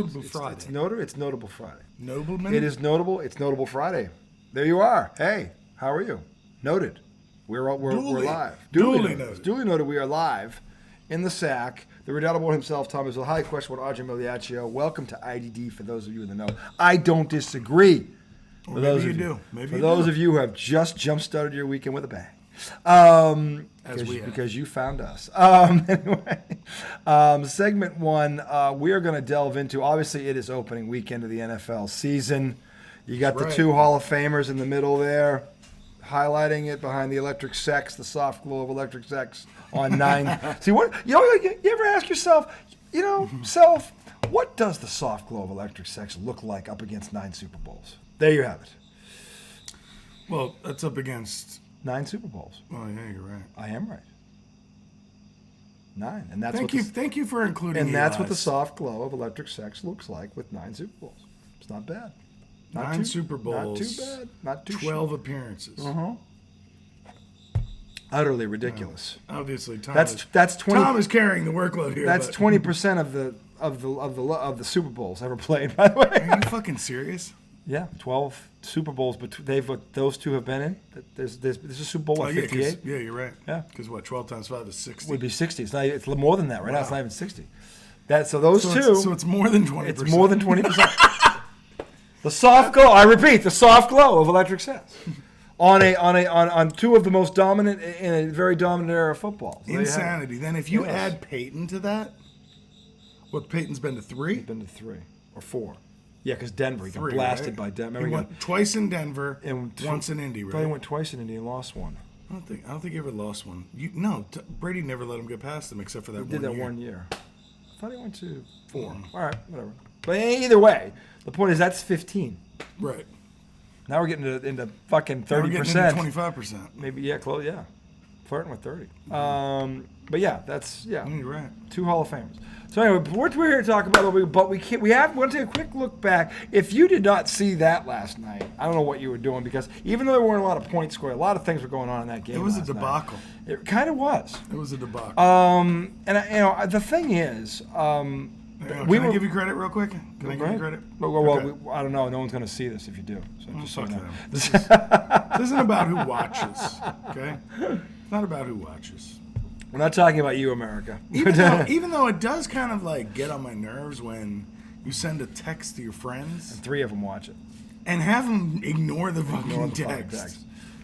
Friday. It's Notable Friday. Nobleman? It is notable. It's Notable Friday. There you are. Hey, how are you? Noted. We're live. Duly noted. Duly noted. We are live in the sack. The redoubtable himself, Thomas. The highly questionable Audrey Miliaccio. Welcome to IDD. For those of you in the know, I don't disagree. For those of you, those of you who have just jump-started your weekend with a bang. Because you found us. Anyway, segment one, we are going to delve into, obviously it is opening weekend of the NFL season. You got the two Hall of Famers in the middle there, highlighting it behind the electric sex, the soft glow of electric sex on 9. See, what you ever ask yourself, self, what does the soft glow of electric sex look like up against 9 Super Bowls? There you have it. Well, that's up against 9 Super Bowls. Oh yeah, you're right. I am right. 9, and that's thank you for including. And that's what the soft glow of electric sex looks like with 9 Super Bowls. It's not bad. 9 Super Bowls. Not too bad. Not too 12 appearances. Utterly ridiculous. Obviously, Tom. That's 20. Tom is carrying the workload here. That's 20% of the Super Bowls ever played. By the way, are you fucking serious? Yeah, 12 Super Bowls, but those two have been in. There's a Super Bowl at 58. Yeah, you're right. Yeah, because 12 times 5 is 60. Would be 60. It's more than that right now. It's not even 60. Those two. So it's more than 20%. It's more than 20%. The soft glow. I repeat, the soft glow of electric sex on two of the most dominant in a very dominant era of football. So insanity. Then if you add Peyton to that, Peyton's been to 3. He's been to 3 or 4. Yeah, because Denver, he got blasted by Denver. He went twice in Denver and once in Indy, right? Probably went twice in Indy and lost one. I don't think he ever lost one. Brady never let him get past him except for that 1 year. He did that 1 year. I thought he went to 4. All right, whatever. But either way, the point is that's 15. Right. Now we're getting into fucking 30%. We're getting into 25%. Maybe, close, flirting with 30. But yeah, that's, You're right. 2 Hall of Famers. So anyway, we're here to talk about it, but we want to take a quick look back. If you did not see that last night, I don't know what you were doing, because even though there weren't a lot of points scored, a lot of things were going on in that game. It was a debacle. It kind of was. It was a debacle. The thing is, can I give you credit real quick? Can I give you credit? Well, I don't know. No one's going to see this if you do. So just fuck so you know. This isn't about who watches, okay? It's not about who watches. We're not talking about you, America. Even though it does kind of get on my nerves when you send a text to your friends. And 3 of them watch it. And have them ignore the fucking text.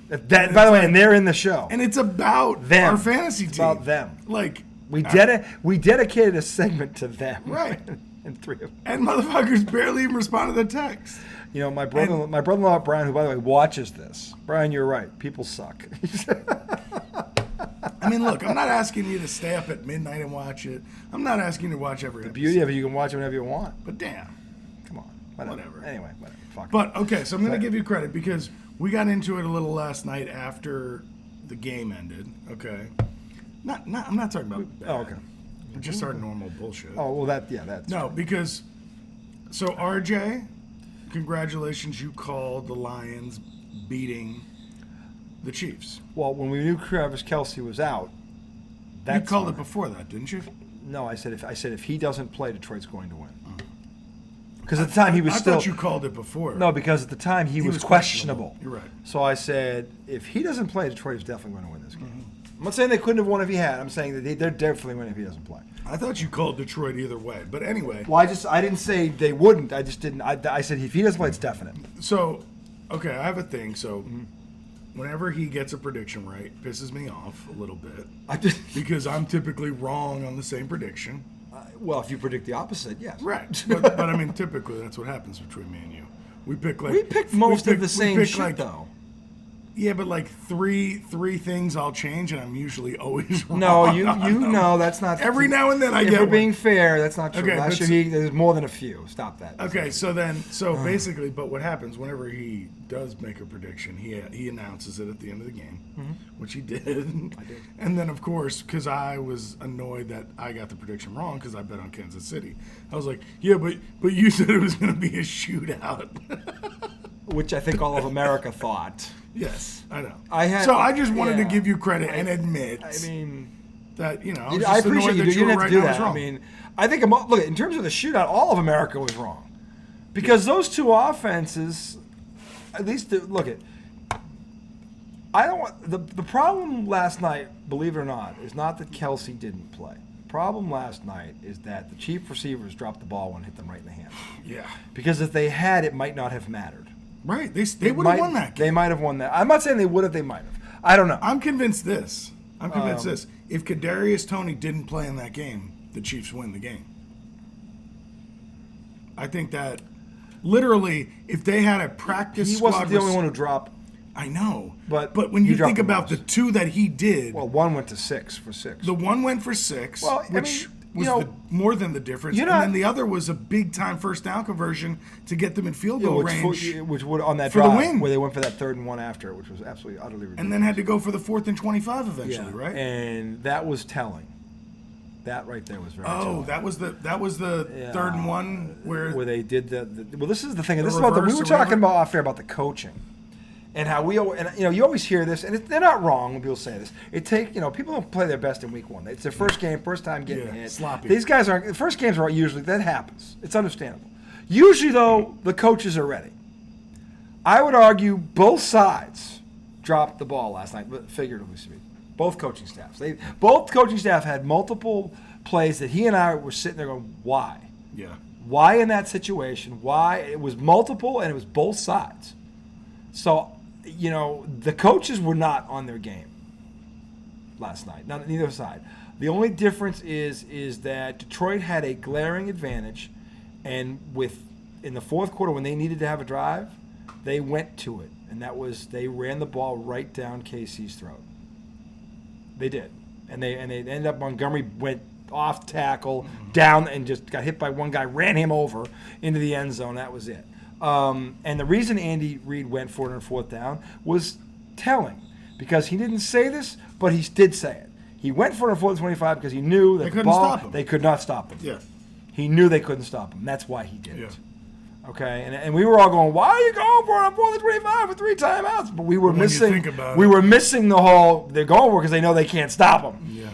By the way, and they're in the show. And it's about them. Our fantasy team. It's about them. We dedicated a segment to them. Right. And 3 of them. And motherfuckers barely even respond to the text. My brother-in-law, Brian, who, by the way, watches this. Brian, you're right. People suck. I mean, look, I'm not asking you to stay up at midnight and watch it. I'm not asking you to watch every episode. The beauty of it, you can watch it whenever you want. But damn. Come on. Whatever. Anyway, whatever. Fuck. But, okay, so I'm going to give you credit because we got into it a little last night after the game ended, okay? I'm not talking about bad. Oh, okay. Just our normal bullshit. Oh, well, that's No, because, so RJ, congratulations, you called the Lions beating the Chiefs. Well, when we knew Travis Kelce was out, you called it before that, didn't you? No, I said if he doesn't play, Detroit's going to win. Because at the time he was still. I thought you called it before. No, because at the time he was questionable. You're right. So I said if he doesn't play, Detroit is definitely going to win this game. I'm not saying they couldn't have won if he had. I'm saying that they're definitely winning if he doesn't play. I thought you called Detroit either way, but anyway. Well, I didn't say they wouldn't. I just didn't. I said if he doesn't play, it's definite. So, okay, I have a thing. So. Whenever he gets a prediction right, pisses me off a little bit. Because I'm typically wrong on the same prediction. Well, if you predict the opposite, yes. Right. But I mean, typically that's what happens between me and you. We pick most of the same shit, though. Yeah, but three things I'll change, and I'm usually always wrong. No, you know that's not. Every now and then I get. If we're being fair, that's not true. Okay, Last year there's more than a few. Stop that. Okay, so basically, but what happens whenever he does make a prediction, he announces it at the end of the game, which he did. I did. And then, of course, because I was annoyed that I got the prediction wrong because I bet on Kansas City, I was like, yeah, but you said it was going to be a shootout. Which I think all of America thought. Yes, I know. I just wanted to give you credit and admit. I mean, that I appreciate you. You didn't have to do that. I mean, I think, look, in terms of the shootout, all of America was wrong. Because those two offenses, at least, look at, I don't want, the problem last night, believe it or not, is not that Kelsey didn't play. The problem last night is that the chief receivers dropped the ball when it hit them right in the hands. Yeah. Because if they had, it might not have mattered. Right. They would have won that game. They might have won that. I'm not saying they would have, they might have. I don't know. I'm convinced this. If Kadarius Toney didn't play in that game, the Chiefs win the game. I think that literally, if they had a practice he squad, wasn't the only one who dropped. I know, but when you think about the two that he did, well, one went to 6 for 6. The one went for 6, well, which was more than the difference, and then the other was a big time first down conversion to get them in field goal range, which would on that for drive, the win, where they went for that 3rd and 1 after, which was absolutely utterly ridiculous. And then had to go for the 4th and 25 eventually, right? And that was telling. That right there was very telling. That was the 3rd and 1 where they did well, this is the thing. This is about we were talking about off air about the coaching. And how you always hear this, and they're not wrong when people say this. People don't play their best in week 1. It's their first game, first time getting hit. Sloppy. These guys aren't. The first games are usually that happens. It's understandable. Usually, though, the coaches are ready. I would argue both sides dropped the ball last night, figuratively speaking. Both coaching staffs. Both coaching staff had multiple plays that he and I were sitting there going, why? Yeah. Why in that situation? Why? It was multiple, and it was both sides. So. The coaches were not on their game last night, neither side. The only difference is that Detroit had a glaring advantage, and in the 4th quarter when they needed to have a drive, they went to it, and that was they ran the ball right down KC's throat. They did, and they ended up Montgomery went off tackle down and just got hit by one guy, ran him over into the end zone. That was it. And the reason Andy Reid went for it on 4th down was telling, because he didn't say this, but he did say it. He went for it on 4th and 25 because he knew that they could not stop him. Yeah. He knew they couldn't stop him. That's why he did it. Yeah. Okay, and we were all going, "Why are you going for it on 4th and 25 with 3 timeouts?" But we were missing the whole. They're going for it because they know they can't stop him. Yeah.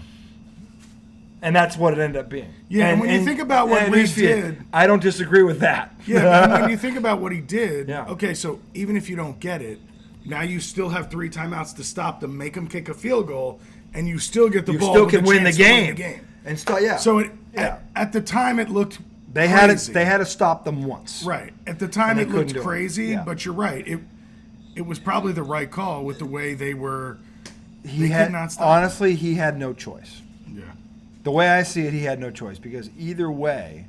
And that's what it ended up being. Yeah, and when you think about what Reid did... I don't disagree with that. Yeah, and when you think about what he did, yeah. Okay, so even if you don't get it, now you still have 3 timeouts to stop them, make them kick a field goal, and you still get the ball. You still can win the game. And So at the time it looked They crazy. Had to stop them once. Right. At the time it looked crazy, yeah. But you're right. It was probably the right call with the way they were. They could not stop honestly, he had no choice. Yeah. The way I see it, he had no choice because either way,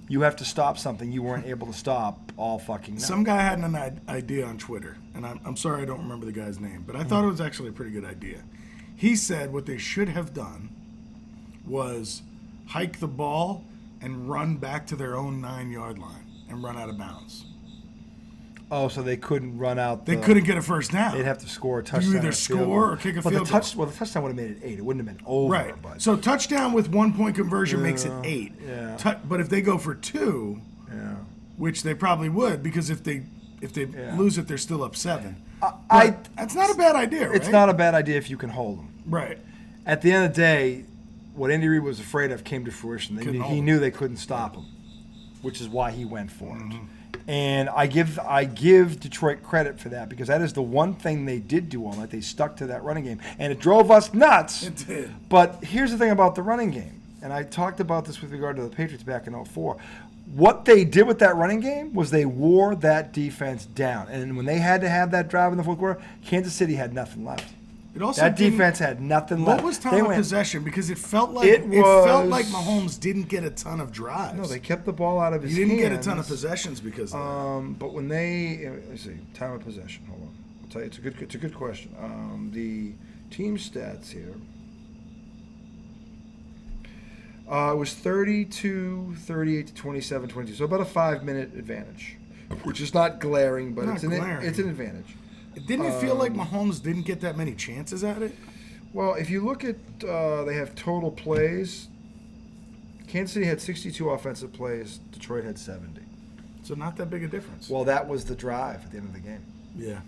you have to stop something you weren't able to stop all fucking night. Some guy had an idea on Twitter, and I'm sorry I don't remember the guy's name, but I thought it was actually a pretty good idea. He said what they should have done was hike the ball and run back to their own 9-yard line and run out of bounds. Oh, so they couldn't run out. They couldn't get a first down. They'd have to score a touchdown. You either score or kick a field goal. Well, the touchdown would have made it 8. It wouldn't have been over. Right. But. So touchdown with 1-point conversion makes it 8. Yeah. But if they go for 2, which they probably would, because if they lose it, they're still up 7. That's not a bad idea, right? It's not a bad idea if you can hold them. Right. At the end of the day, what Andy Reid was afraid of came to fruition. He knew they couldn't stop him, which is why he went for it. And I give Detroit credit for that because that is the one thing they did do all night. They stuck to that running game, and it drove us nuts. It did. But here's the thing about the running game, and I talked about this with regard to the Patriots back in 2004. What they did with that running game was they wore that defense down. And when they had to have that drive in the 4th quarter, Kansas City had nothing left. That defense had nothing left. What was time of possession? Because it felt like Mahomes didn't get a ton of drives. No, they kept the ball out of his hands. He didn't get a ton of possessions because of that. But when let's see, time of possession. Hold on, I'll tell you. It's a good question. The team stats here. It was 32, 38 to 27, 22. So about a 5-minute advantage, which is not glaring, but it's an advantage. Didn't it feel like Mahomes didn't get that many chances at it? Well, if you look at, they have total plays. Kansas City had 62 offensive plays. Detroit had 70. So not that big a difference. Well, that was the drive at the end of the game. Yeah.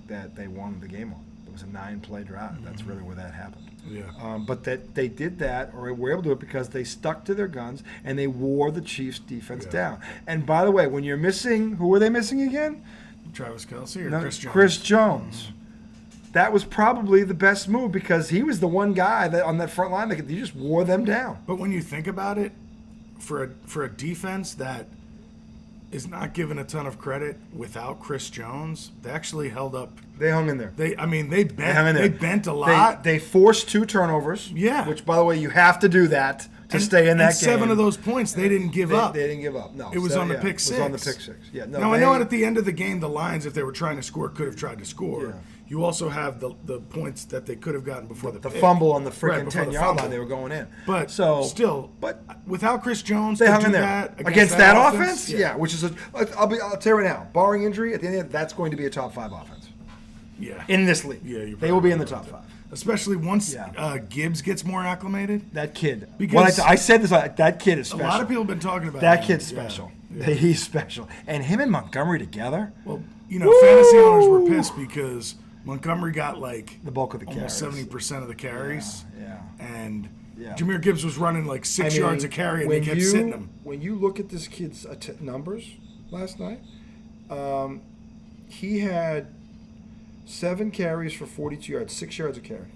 That they won the game on. It was a 9-play drive. Mm-hmm. That's really where that happened. Yeah. But that they did that, or were able to do it because they stuck to their guns and they wore the Chiefs' defense down. And by the way, when you're missing, who were they missing again? Travis Kelce or Chris Jones? Chris Jones. That was probably the best move because he was the one guy that on that front line that he just wore them down. But when you think about it, for a defense that is not given a ton of credit without Chris Jones, they actually held up. They hung in there. They bent a lot. They forced 2 turnovers. Yeah. Which, by the way, you have to do that to stay in that game. 7 of those points, they didn't give up. They didn't give up. No, it was on the pick six. It was on the pick six. Yeah. No, now I know at the end of the game, the Lions, if they were trying to score, could have tried to score. Yeah. You also have the points that they could have gotten before the pick. Fumble on the freaking 10-yard line. They were going in. But without Chris Jones, they hung in there that against that offense. Yeah, which is I'll tell you right now, barring injury, at the end of the day, that's going to be a top 5 offense. Yeah. In this league. Yeah, they will be in the top 5. Especially once Gibbs gets more acclimated. That kid. Because I said this, that kid is special. A lot of people have been talking about that kid's special. Yeah. He's special. And him and Montgomery together. Well, fantasy owners were pissed because Montgomery got the bulk of the almost carries. 70% of the carries. Yeah. And Jahmyr Gibbs was running 6 yards a carry and they kept sitting him. When you look at this kid's numbers last night, he had 7 carries for 42 yards, 6 yards a carry.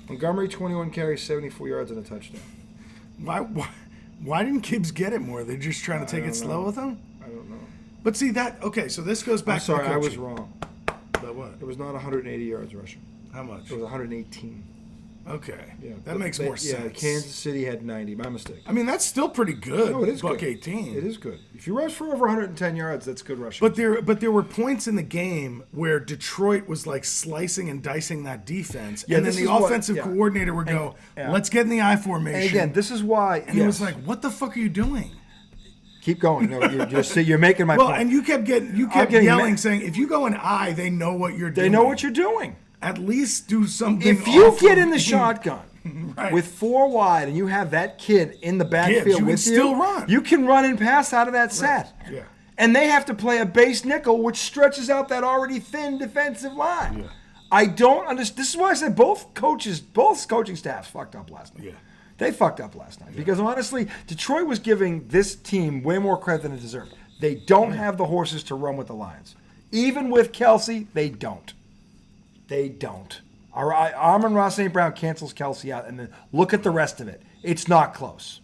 Montgomery, 21 carries, 74 yards and a touchdown. Why didn't Gibbs get it more? They're just trying to take it slow with him? I don't know. But see so this goes back to the coaching. I was wrong. About what? It was not 180 yards rushing. How much? It was 118. Okay. Yeah, that makes more sense. Yeah, Kansas City had 90. My mistake. I mean, that's still pretty good. No, it is Buck good. 18. It is good. If you rush for over 110 yards, that's good rushing. But there were points in the game where Detroit was slicing and dicing that defense, and then the offensive coordinator would go, "Let's get in the I formation." And again, this is why. And it was like, "What the fuck are you doing?" Keep going. No, you're making my point. Well, and you kept yelling, saying, "If you go in I, they know what you're doing." They know what you're doing. At least do something. If you get in the shotgun with 4 wide and you have that kid in the backfield with you, still run. You can run and pass out of that set. Right. Yeah. And they have to play a base nickel, which stretches out that already thin defensive line. Yeah. I don't understand. This is why I said both coaching staffs fucked up last night. Yeah. They fucked up last night because honestly, Detroit was giving this team way more credit than it deserved. They don't have the horses to run with the Lions. Even with Kelce, they don't. They don't. All right, Amon-Ra St. Brown cancels Kelce out, and then look at the rest of it. It's not close.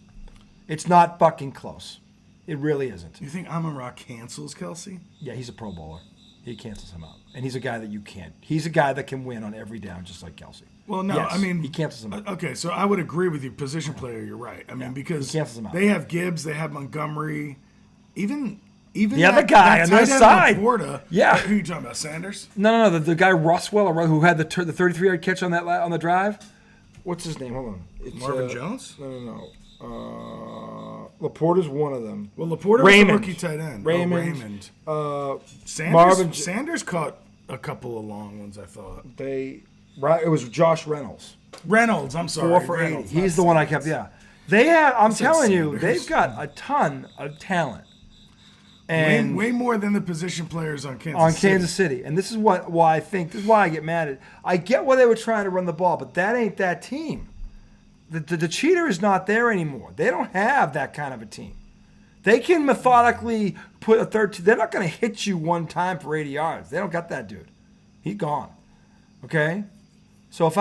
It's not fucking close. It really isn't. You think Amon-Ra cancels Kelce? Yeah, he's a Pro Bowler. He cancels him out. And he's a guy that you can't. He's a guy that can win on every down just like Kelce. Well, no, yes, I mean... he cancels him out. Okay, so I would agree with you. Position player, you're right. I mean, because they have Gibbs, they have Montgomery, even the other guy on their side. Laporta, yeah. Who are you talking about, Sanders? No. The guy Roswell, who had the 33-yard catch on the drive. What's his name? Hold on. It's Marvin Jones? No. Laporta's one of them. Well, Laporta was a rookie tight end. Raymond. Sanders caught a couple of long ones, I thought. It was Josh Reynolds. I'm sorry. 4 for 80. He's the one I kept. Yeah. They have. I'm telling you, they've got a ton of talent. And way more than the position players on Kansas City. And this is why I think, this is why I get mad at. I get why they were trying to run the ball, but that ain't that team. The cheater is not there anymore. They don't have that kind of a team. They can methodically put a third. They're not going to hit you one time for 80 yards. They don't got that dude. He's gone. Okay? So if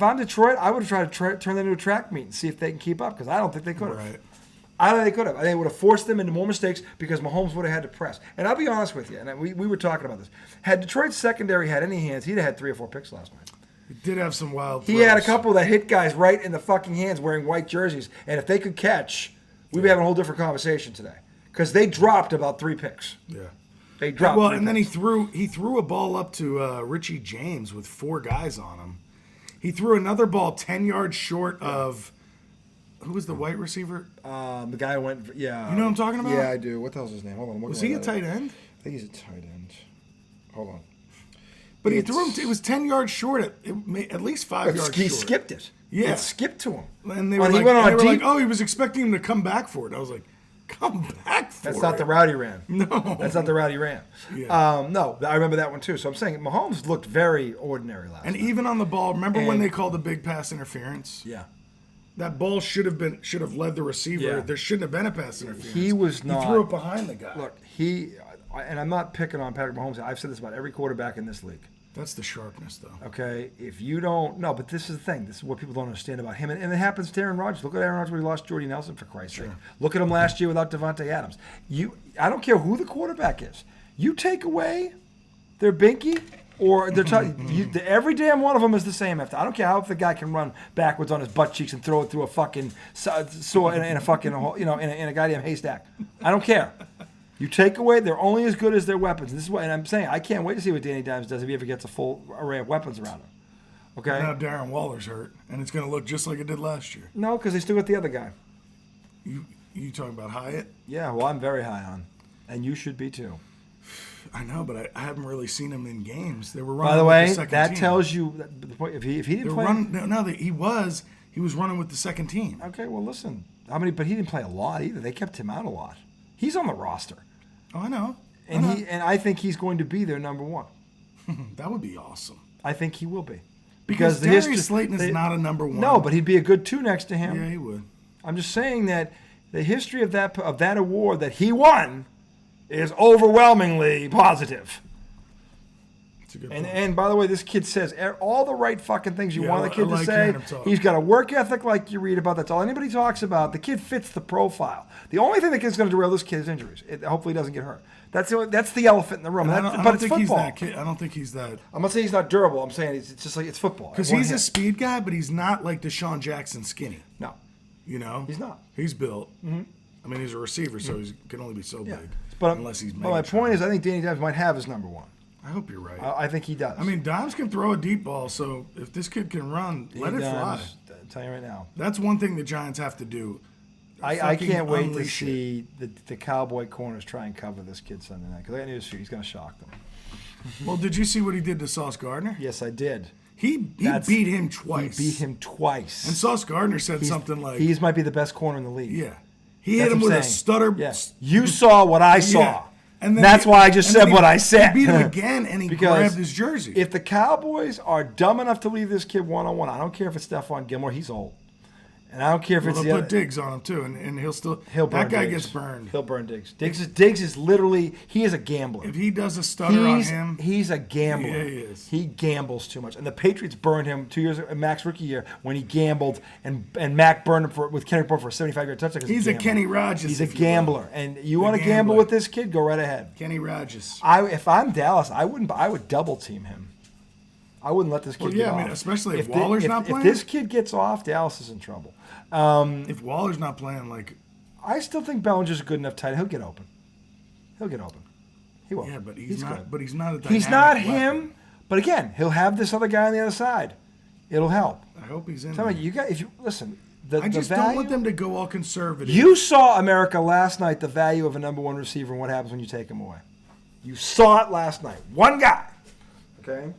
I'm Detroit, I would try to turn them into a track meet and see if they can keep up because I don't think they could have. Right. I don't think they could have. They would have forced them into more mistakes because Mahomes would have had to press. And I'll be honest with you, and we were talking about this. Had Detroit's secondary had any hands, he'd have had 3 or 4 picks last night. He did have some wild He had a couple that hit guys right in the fucking hands wearing white jerseys. And if they could catch, we'd be having a whole different conversation today. Because they dropped about 3 picks. Yeah. They dropped. Well, and then he threw a ball up to Richie James with 4 guys on him. He threw another ball 10 yards short of... Who was the white receiver? The guy who went, yeah. You know what I'm talking about? Yeah, I do. What the hell's his name? Hold on. Was he a tight end? I think he's a tight end. Hold on. But he threw him, it was 10 yards short, at least 5 yards short. He skipped it. Yeah. It skipped to him. And they were, like, oh, he was expecting him to come back for it. I was like, come back for That's it. not the route he ran. No. That's not the route he ran. Yeah. No, I remember that one too. So I'm saying Mahomes looked very ordinary last And night. even on the ball, remember when they called the big pass interference? Yeah. That ball should have led the receiver. Yeah. There shouldn't have been a pass interference. He was not. He threw it behind the guy. Look, and I'm not picking on Patrick Mahomes. I've said this about every quarterback in this league. That's the sharpness, though. Okay, if you don't no, but this is the thing. This is what people don't understand about him, and it happens to Aaron Rodgers. Look at Aaron Rodgers when he lost Jordy Nelson, for Christ's sake. Look at him last year without Devontae Adams. I don't care who the quarterback is. You take away their binky or their every damn one of them is the same. I don't care how if the guy can run backwards on his butt cheeks and throw it through a fucking saw in a fucking in a goddamn haystack. I don't care. You take away, they're only as good as their weapons. This is what, and I'm saying, I can't wait to see what Danny Dimes does if he ever gets a full array of weapons around him. Okay? Now Darren Waller's hurt, and it's going to look just like it did last year. No, because they still got the other guy. You talking about Hyatt? Yeah, well, I'm very high on, and you should be too. I know, but I haven't really seen him in games. They were running. By the way, with the second that team. tells you if he didn't play. He was running with the second team. Okay, well, listen, but he didn't play a lot either. They kept him out a lot. He's on the roster. Oh, I know. And I think he's going to be their number one. That would be awesome. I think he will be. Because Darius Slayton is not a number one. No, but he'd be a good two next to him. Yeah, he would. I'm just saying that the history of that award that he won is overwhelmingly positive. That's a good point. And by the way, this kid says all the right fucking things you want the kid to like say. hearing him talk. He's got a work ethic like you read about. That's all anybody talks about. The kid fits the profile. The only thing that is going to derail this kid is injuries. Hopefully he doesn't get hurt. That's the elephant in the room. I But don't it's think football. he's that kid. I don't think he's that. I'm not saying he's not durable. I'm saying it's just like it's football. Because he's a speed guy, but he's not like Deshaun Jackson skinny. No. You know? He's not. He's built. Mm-hmm. I mean, he's a receiver, so he can only be so big. Unless he's But my point is, I think Danny Dimes might have his number one. I hope you're right. I think he does. I mean, Dimes can throw a deep ball, so if this kid can run, let it fly. I'll tell you right now. That's one thing the Giants have to do. I can't wait to see the Cowboy corners try and cover this kid Sunday night. Because I got news for you. He's going to shock them. Well, did you see what he did to Sauce Gardner? Yes, I did. He beat him twice. He beat him twice. And Sauce Gardner said something like... He might be the best corner in the league. Yeah. He hit him with a stutter. Yes. You saw what I saw. Yeah. And that's why I just said what I said. He beat him again, and he grabbed his jersey. If the Cowboys are dumb enough to leave this kid one-on-one, I don't care if it's Stephon Gilmore. He's old. And I don't care if it's the they'll other. put Diggs on him, too, and he'll burn that guy Diggs. gets burned. He'll burn Diggs. Diggs is literally, he is a gambler. If he does a stutter on him. He's a gambler. Yeah, he is. He gambles too much. And the Patriots burned him 2 years ago, Mac's rookie year, when he gambled, and Mac burned him with Kenny Moore for a 75-yard touchdown. He's a Kenny Rogers. He's a gambler. And you want to gamble with this kid, go right ahead. Kenny Rogers. If I'm Dallas, I would double team him. I wouldn't let this kid get off. I mean, especially if Waller's not playing. If this kid gets off, Dallas is in trouble. If Waller's not playing, I still think Bellinger's a good enough tight end. He'll get open. He will. Yeah, but he's not. Good. But he's not a dynamic He's not weapon. him. But again, he'll have this other guy on the other side. It'll help. I hope he's in. Tell me, if you listen, I just don't want them to go all conservative. You saw America last night. The value of a number one receiver and what happens when you take him away. You saw it last night. One guy. Okay.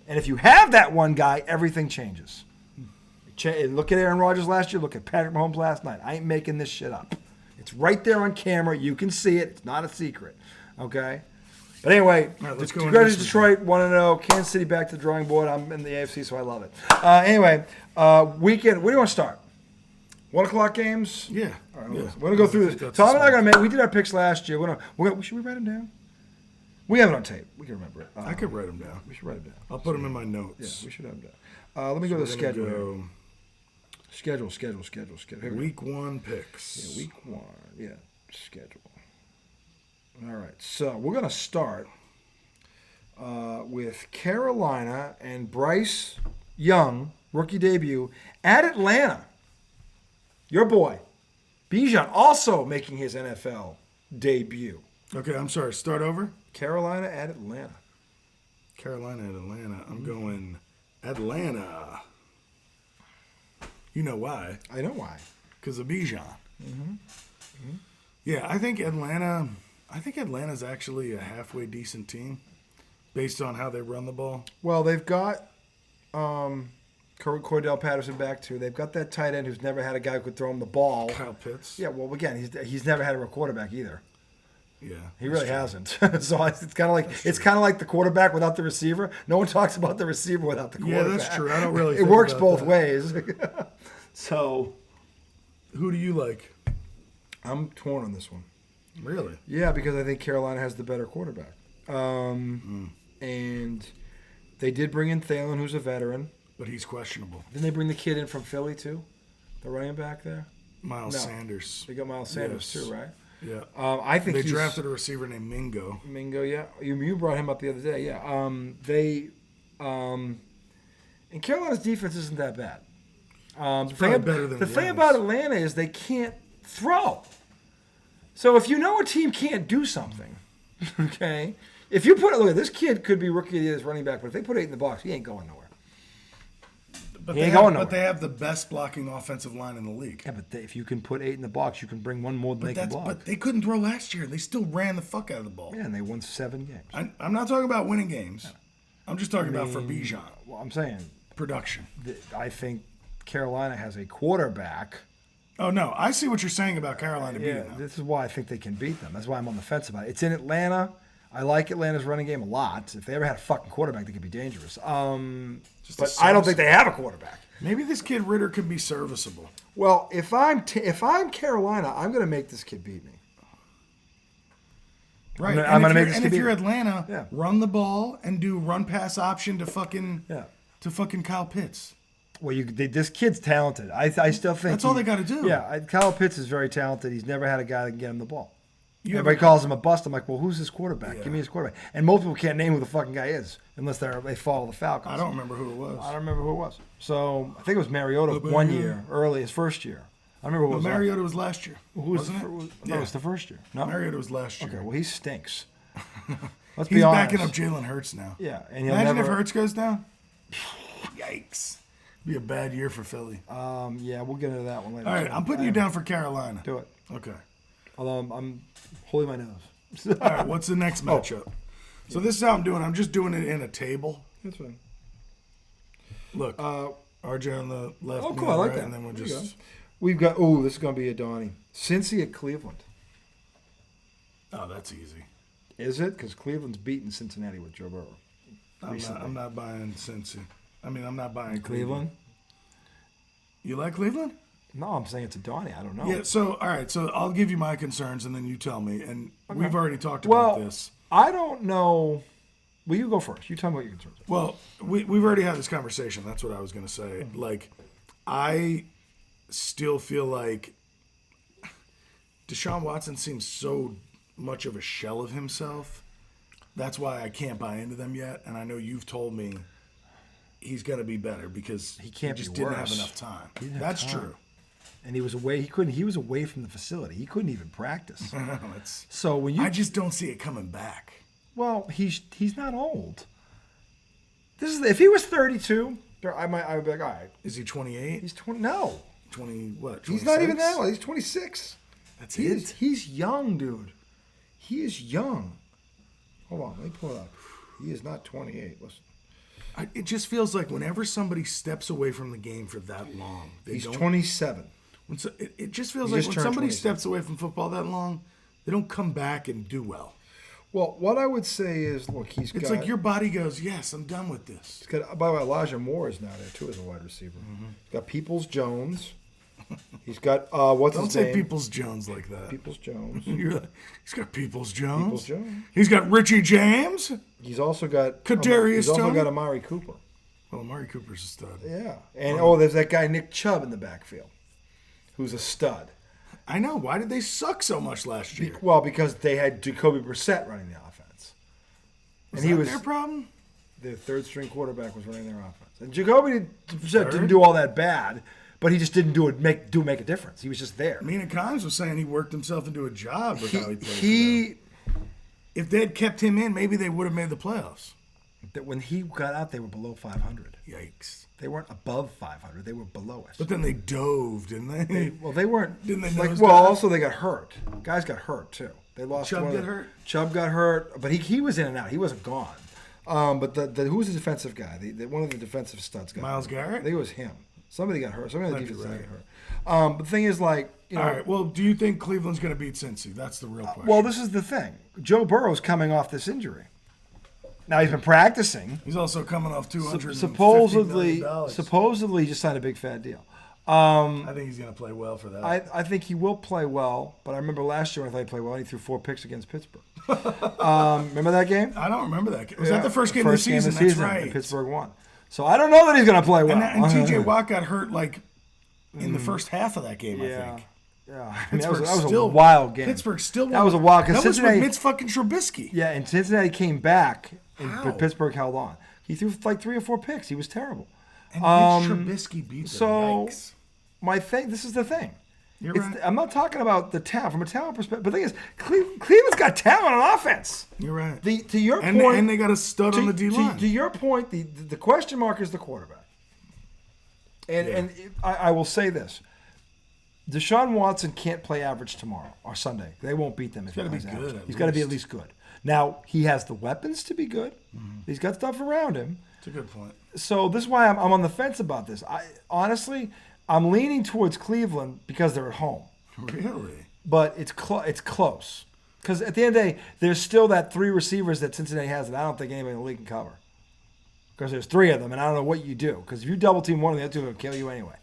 And if you have that one guy, everything changes. Look at Aaron Rodgers last year. Look at Patrick Mahomes last night. I ain't making this shit up. It's right there on camera. You can see it. It's not a secret. Okay? But anyway, let's go congratulations Detroit, 1-0. Kansas City back to the drawing board. I'm in the AFC, so I love it. Anyway, weekend. Where do you want to start? 1 o'clock games? Yeah. All right, we're going to go through this. Tom and I are going to we did our picks last year. Should we write them down? We have it on tape. We can remember it. I could write them down. We should write them down. I'll put them in my notes. Yeah, we should have them down. Let me go to the schedule. Schedule. Week 1 picks. Yeah, week 1. Yeah, schedule. All right, so we're going to start with Carolina and Bryce Young, rookie debut, at Atlanta. Your boy, Bijan, also making his NFL debut. Okay, I'm sorry. Start over. Carolina at Atlanta. Carolina at Atlanta. I'm going Atlanta. You know why? I know why. Because of Bijan. Mm-hmm. Mm-hmm. Yeah, I think Atlanta's actually a halfway decent team based on how they run the ball. Well, they've got Kyler Cordell Patterson back too. They've got that tight end who's never had a guy who could throw him the ball. Kyle Pitts. Yeah, well, again, he's never had a quarterback either. Yeah, he really hasn't. So it's kind of like the quarterback without the receiver. No one talks about the receiver without the quarterback. Yeah, that's true. I don't really. It works both ways. So, who do you like? I'm torn on this one. Really? Yeah, because I think Carolina has the better quarterback. And they did bring in Thielen, who's a veteran. But he's questionable. Didn't they bring the kid in from Philly, too? The running back there? Miles Sanders. They got Miles Sanders, too, right? Yeah. I think they drafted a receiver named Mingo. Mingo, yeah. You brought him up the other day, yeah. And Carolina's defense isn't that bad. The thing about Atlanta is they can't throw. So if you know a team can't do something, okay, if you look at this kid could be rookie of the year as running back, but if they put 8 in the box, he ain't going nowhere. But they have the best blocking offensive line in the league. Yeah, but if you can put 8 in the box, you can bring one more than they can block. But they couldn't throw last year. They still ran the fuck out of the ball. Yeah, and they won 7 games. I'm not talking about winning games. I'm just talking about for Bijan. Well, I'm saying production. I think Carolina has a quarterback. Oh, no. I see what you're saying about Carolina beating them. This is why I think they can beat them. That's why I'm on the fence about it. It's in Atlanta. I like Atlanta's running game a lot. If they ever had a fucking quarterback, they could be dangerous. But I don't think they have a quarterback. Maybe this kid Ritter could be serviceable. Well, if I'm Carolina, I'm going to make this kid beat me. Right. I'm going to make this kid beat me. And if you're Atlanta, run the ball and do run-pass option to fucking Kyle Pitts. Well, this kid's talented. I still think that's all they got to do. Yeah, Kyle Pitts is very talented. He's never had a guy that can get him the ball. Everybody calls him a bust. I'm like, well, who's his quarterback? Yeah. Give me his quarterback. And most people can't name who the fucking guy is unless they follow the Falcons. I don't remember who it was. I don't remember who it was. So I think it was Mariota one year, early, his first year. I remember what it was. Mariota was last year. Wasn't it? No, it was the first year. No? Mariota was last year. Okay, well, he stinks. Let's be honest. He's backing up Jalen Hurts now. Yeah. And imagine if Hurts goes down. Yikes. Be a bad year for Philly. Yeah, we'll get into that one later. All right, I'm putting you down for Carolina. Do it. Okay. Although I'm holding my nose. All right, what's the next matchup? So this is how I'm doing. I'm just doing it in a table. That's fine. Look, RJ on the left. Oh, cool. I like that. And then we'll just. We've got. This is going to be a Donnie. Cincy at Cleveland. Oh, that's easy. Is it? Because Cleveland's beaten Cincinnati with Joe Burrow. I'm not buying Cincy. I'm not buying Cleveland. You like Cleveland? No, I'm saying it's a Donnie. I don't know. Yeah, so, all right. So I'll give you my concerns, and then you tell me. And we've already talked about this. I don't know. Well, you go first. You tell me what your concerns are. Well, we've already had this conversation. That's what I was going to say. Like, I still feel like Deshaun Watson seems so much of a shell of himself. That's why I can't buy into them yet. And I know you've told me he's going to be better because he just didn't have enough time. That's true. And he was away. He was away from the facility. He couldn't even practice. So when I just don't see it coming back. Well, he's not old. If he was 32, I would be like, all right. Is he 28? He's 20. No. 20 what? 26? He's not even that old. He's 26. That's it. He's young, dude. He is young. Hold on, let me pull it up. He is not 28. Listen. It just feels like whenever somebody steps away from the game for that long, he's 27. It just feels like when somebody steps away from football that long, they don't come back and do well. Well, what I would say is, look, it's like your body goes, yes, I'm done with this. He's got, by the way, Elijah Moore is now there too as a wide receiver. Mm-hmm. He's got Peoples-Jones. He's got what's his name? Don't say Peoples-Jones like that. Peoples-Jones. He's got Peoples-Jones. Peoples-Jones. He's got Richie James. He's also got Kadarius. He's also got Amari Cooper. Well, Amari Cooper's a stud. Yeah, and there's that guy Nick Chubb in the backfield, who's a stud. I know. Why did they suck so much last year? Well, because they had Jacoby Brissett running the offense. Was that their problem? Their third-string quarterback was running their offense, and Jacoby Brissett didn't do all that bad. But he just didn't make a difference. He was just there. Mina Kimes was saying he worked himself into a job with how he played. If they had kept him in, maybe they would have made the playoffs. That when he got out, they were below 500. Yikes! They weren't above 500. They were below us. But then they dove, didn't they? They weren't. Didn't they? Also they got hurt. Guys got hurt too. They lost. Chubb got hurt. Chubb got hurt, but he was in and out. He wasn't gone. But who was the defensive guy? One of the defensive studs got Myles hurt. Garrett? I think it was him. Somebody got hurt. Somebody on the Might be defense right. got hurt. But the thing is, like, you know. All right. Well, do you think Cleveland's going to beat Cincy? That's the real question. Well, this is the thing. Joe Burrow's coming off this injury. Now he's been practicing. He's also coming off supposedly $250 he just signed a big fat deal. I think he's going to play well for that. I think he will play well, but I remember last year when I thought he played well, he threw 4 picks against Pittsburgh. Remember that game? I don't remember that game. Was that the first game of the season? That's right. Pittsburgh won. So I don't know that he's going to play well. And T.J. Watt got hurt like in the first half of that game, I think. Yeah, I mean, that was a wild game. Pittsburgh still won. That was a wild because that was Cincinnati. with Mitch fucking Trubisky. Yeah, and Cincinnati came back, but Pittsburgh held on. He threw like 3 or 4 picks. He was terrible. And Mitch Trubisky beat them. So Yikes. this is the thing. You're right. I'm not talking about the talent from a talent perspective. But the thing is, Cleveland's got talent on offense. You're right. To your and, point, and they got a stud on the D line. To your point, the question mark is the quarterback. And I will say this. Deshaun Watson can't play average tomorrow or Sunday. They won't beat them if he plays average. He's got to be at least good. Now, he has the weapons to be good. Mm-hmm. He's got stuff around him. It's a good point. So this is why I'm on the fence about this. Honestly, I'm leaning towards Cleveland because they're at home. Really? But it's close. Because at the end of the day, there's still that 3 receivers that Cincinnati has that I don't think anybody in the league can cover. Because there's 3 of them, and I don't know what you do. Because if you double team one of the other 2, will kill you anyway.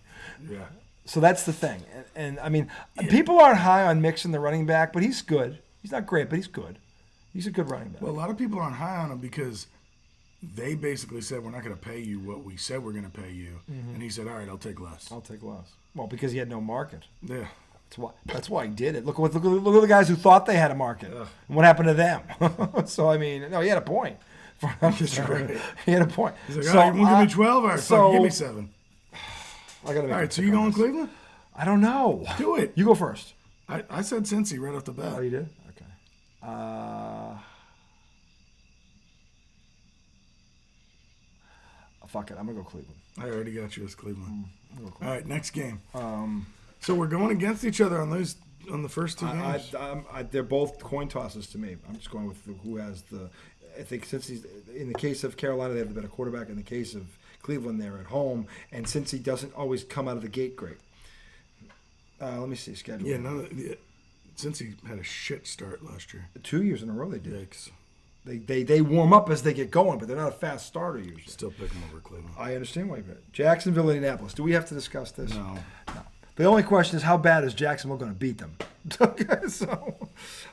Yeah. So that's the thing. And I mean, people aren't high on Mixon, the running back, but he's good. He's not great, but he's good. He's a good running back. Well, a lot of people aren't high on him because they basically said, we're not going to pay you what we said we're going to pay you. Mm-hmm. And he said, all right, I'll take less. Well, because he had no market. Yeah. That's why he did it. Look at the guys who thought they had a market. Ugh. And what happened to them? So, I mean, no, he had a point. That's right. He had a point. He's like, all right, you won't give me 12? All right, fucking give me 7. I gotta make all right, so you going Cleveland? I don't know. Do it. You go first. I said Cincy right off the bat. Oh, you did? Okay. Fuck it. I'm going to go Cleveland. I already got you as Cleveland. All right, next game. So we're going against each other on the first 2 games? They're both coin tosses to me. I'm just going with who has the... I think since he's... In the case of Carolina, they have the better quarterback. In the case of Cleveland, they're at home. And since he doesn't always come out of the gate great. Let me see schedule. Yeah, since he had a shit start last year. 2 years in a row they did. Yikes. They warm up as they get going, but they're not a fast starter usually. Still pick them over Cleveland. I understand why you bet. Jacksonville, Indianapolis. Do we have to discuss this? No. The only question is how bad is Jacksonville going to beat them? Okay, so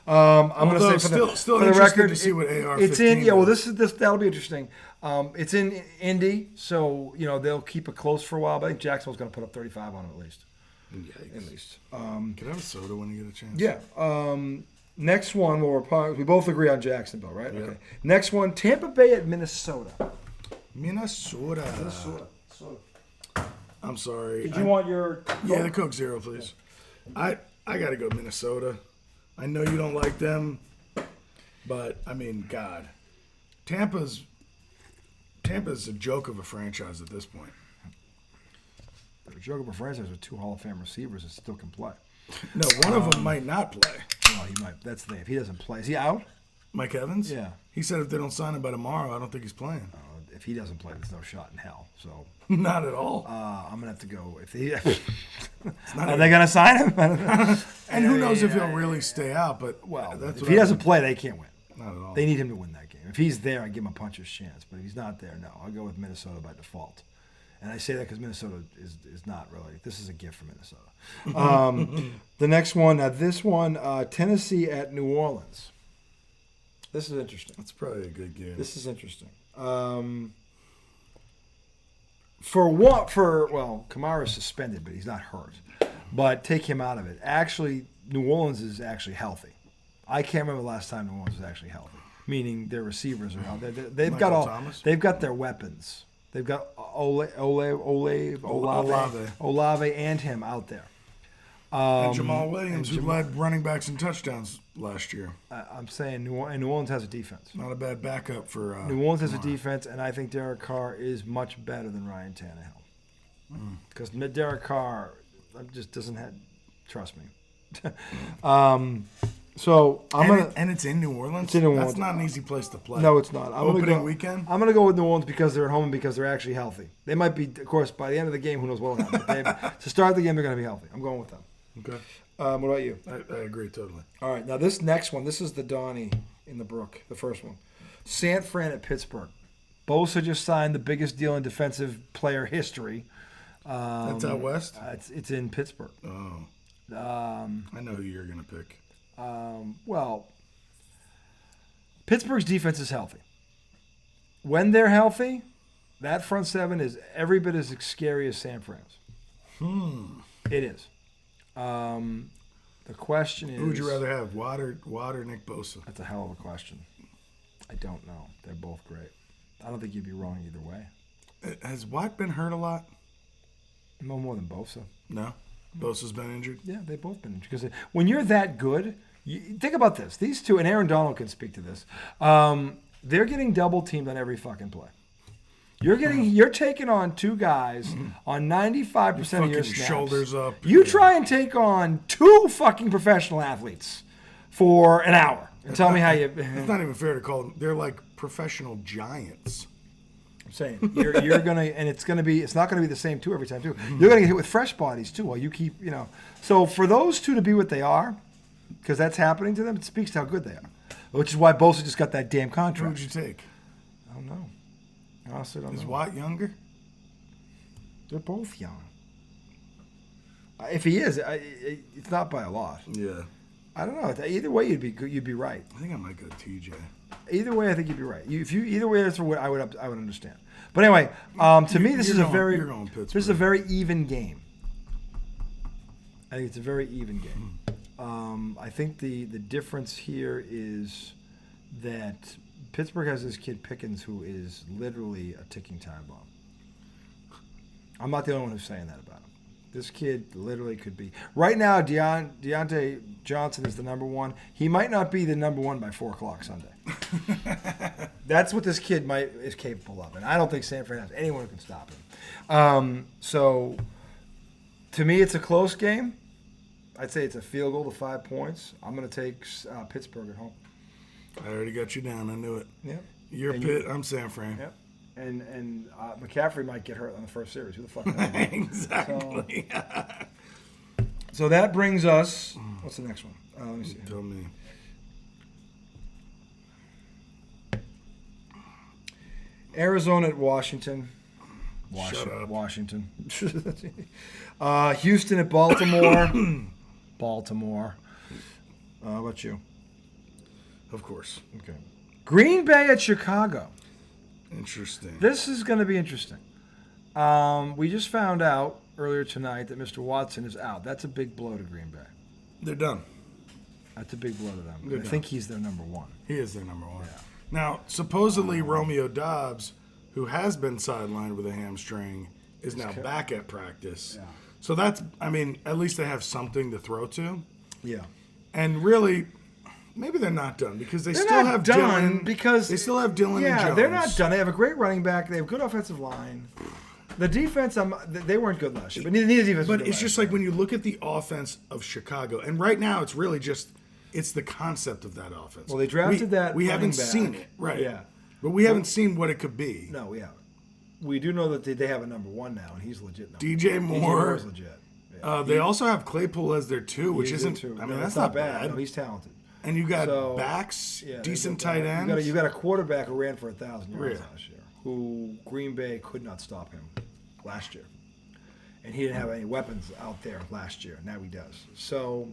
I'm going to say still for the record, to see what AR-15 it's in. Yeah, well, is. That'll be interesting. It's in Indy, so they'll keep it close for a while. But I think Jacksonville's going to put up 35 on them at least. Yikes. At least. Can I have a soda when you get a chance? Yeah. Next one, we both agree on Jacksonville, right? Yeah. Okay. Next one, Tampa Bay at Minnesota. Minnesota. I'm sorry. Did you want your Coke? Yeah, the Coke Zero, please. Yeah. I got to go Minnesota. I know you don't like them, but, I mean, God. Tampa's a joke of a franchise at this point. A joke of a franchise with 2 Hall of Fame receivers that still can play. No, one of them might not play. No, he might. That's the thing. If he doesn't play, is he out? Mike Evans? Yeah. He said if they don't sign him by tomorrow, I don't think he's playing. If he doesn't play, there's no shot in hell. So not at all. I'm gonna have to go. If he, are they gonna sign him? And who knows if he'll really stay out? But if he doesn't play, they can't win. Not at all. They need him to win that game. If he's there, I give him a puncher's chance. But if he's not there, no, I'll go with Minnesota by default. And I say that because Minnesota is not really. This is a gift for Minnesota. The next one, this one, Tennessee at New Orleans. This is interesting. That's probably a good game. This is interesting. Kamara's suspended, but he's not hurt. But take him out of it. Actually, New Orleans is actually healthy. I can't remember the last time New Orleans was actually healthy. Meaning their receivers are out. They've got their weapons. They've got Olave and him out there. And Jamal Williams, who led running backs and touchdowns last year. I'm saying New Orleans has a defense. Not a bad backup for New Orleans has a defense, and I think Derek Carr is much better than Ryan Tannehill. Because Derek Carr just doesn't have – trust me. So and it's in New Orleans. It's in New Orleans. That's not an easy place to play. No, it's not. Opening weekend. I'm going to go with New Orleans because they're at home and because they're actually healthy. They might be, of course, by the end of the game, who knows what will happen. To start the game, they're going to be healthy. I'm going with them. Okay. What about you? I agree totally. All right. Now this next one, this is the Donnie in the Brook, the first one. San Fran at Pittsburgh. Bosa just signed the biggest deal in defensive player history. That's out west? It's in Pittsburgh. Oh. I know who you're going to pick. Well, Pittsburgh's defense is healthy. When they're healthy, that front seven is every bit as scary as San Fran's. It is. The question is... Who would you rather have, Watt or Nick Bosa? That's a hell of a question. I don't know. They're both great. I don't think you'd be wrong either way. Has Watt been hurt a lot? No more than Bosa. No? Bosa's been injured? Yeah, they've both been injured. Because when you're that good, think about this. These two, and Aaron Donald can speak to this, they're getting double teamed on every fucking play. You're taking on two guys on 95% of your snaps. Shoulders up. You try and take on two fucking professional athletes for an hour. And tell me how you... It's not even fair to call them. They're like professional giants. I'm saying you're gonna, and it's not gonna be the same two every time too. You're gonna get hit with fresh bodies too while you keep, So for those two to be what they are, because that's happening to them, it speaks to how good they are. Which is why Bosa just got that damn contract. Who would you take? I don't know. Honestly, I don't know. Is Watt younger? They're both young. If he is, it's not by a lot. Yeah. I don't know. Either way, you'd be right. I think I might go TJ. Either way, I think you'd be right. Either way, that's what I would understand. But anyway, to me, this is a very even game. I think it's a very even game. I think the difference here is that Pittsburgh has this kid Pickens who is literally a ticking time bomb. I'm not the only one who's saying that about him. This kid literally could be. Right now, Deontay Johnson is the number one. He might not be the number one by 4 o'clock Sunday. That's what this kid is capable of. And I don't think San Fran has anyone who can stop him. So, to me, it's a close game. I'd say it's a field goal to 5 points. I'm going to take Pittsburgh at home. I already got you down. I knew it. Yep. You're Pitt. I'm San Fran. Yep. And McCaffrey might get hurt on the first series. Who the fuck knows? Exactly. So that brings us. What's the next one? Let me see. Tell me. Arizona at Washington. Shut up. Washington. Houston at Baltimore. Baltimore. How about you? Of course. Okay. Green Bay at Chicago. Interesting. This is going to be interesting. We just found out earlier tonight that Mr. Watson is out. That's a big blow to Green Bay. They're done. That's a big blow to them. I think he's their number one. He is their number one. Yeah. Now, supposedly Romeo Dobbs, who has been sidelined with a hamstring, is now back at practice. Yeah. So that's, at least they have something to throw to. Yeah. And really, maybe they're not done because they still have Dylan. Because they still have Dylan and Jones. Yeah, they're not done. They have a great running back. They have a good offensive line. The defense, they weren't good last year, but neither defense. But it's just like when you look at the offense of Chicago, and right now it's really just the concept of that offense. Well, they drafted that. We haven't seen it, right? Yeah, but we haven't seen what it could be. No, we haven't. We do know that they have a number one now, and he's legit. Now. DJ Moore is legit. Yeah. They also have Claypool as their 2, which isn't. That's not bad. No, he's talented. And you got backs, decent tight ends. You got a quarterback who ran for 1,000 yards last year, who Green Bay could not stop him last year, and he didn't have any weapons out there last year. Now he does. So,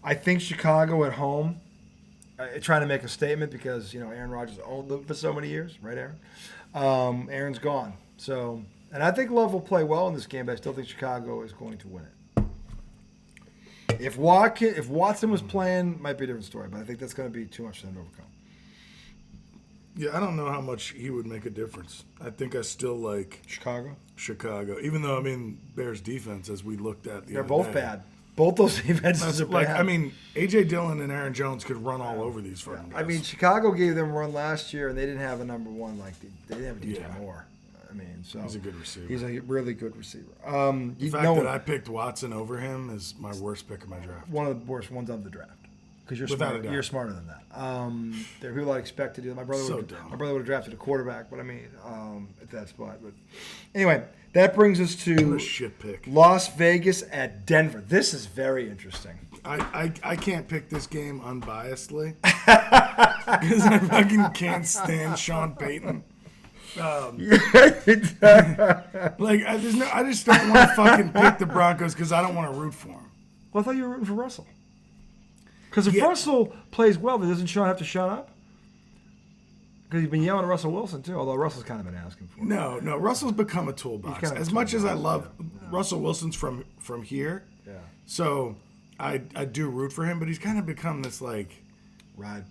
I think Chicago at home, trying to make a statement because Aaron Rodgers owned them for so many years, right, Aaron? Aaron's gone. So, and I think Love will play well in this game, but I still think Chicago is going to win it. If Watson was playing, might be a different story, but I think that's going to be too much for them to overcome. Yeah, I don't know how much he would make a difference. I think I still like Chicago, even though Bears defense, as we looked at they're both bad. Both those defenses are bad. A.J. Dillon and Aaron Jones could run all over these fucking guys. Chicago gave them a run last year, and they didn't have a number one they didn't have DJ Moore. So he's a good receiver. He's a really good receiver. The fact that I picked Watson over him is my worst pick of my draft. One of the worst ones of the draft. because you're Without a smarter. doubt. You're smarter than that. There are people that expect to do that. My brother would have drafted a quarterback, but I mean, at that spot. But anyway, that brings us What to a shit pick. Las Vegas at Denver. This is very interesting. I can't pick this game unbiasedly because I fucking can't stand Sean Payton. I just don't want to fucking pick the Broncos because I don't want to root for them. Well, I thought you were rooting for Russell. Because if Yeah. Russell plays well, then doesn't Sean have to shut up? Because he's been yelling at Russell Wilson, too, although Russell's kind of been asking for it. No, Russell's become a toolbox. He's kind of As a much as I toolbox, love yeah. Russell Wilson's from here, Yeah. so I do root for him, but he's kind of become this like, Ride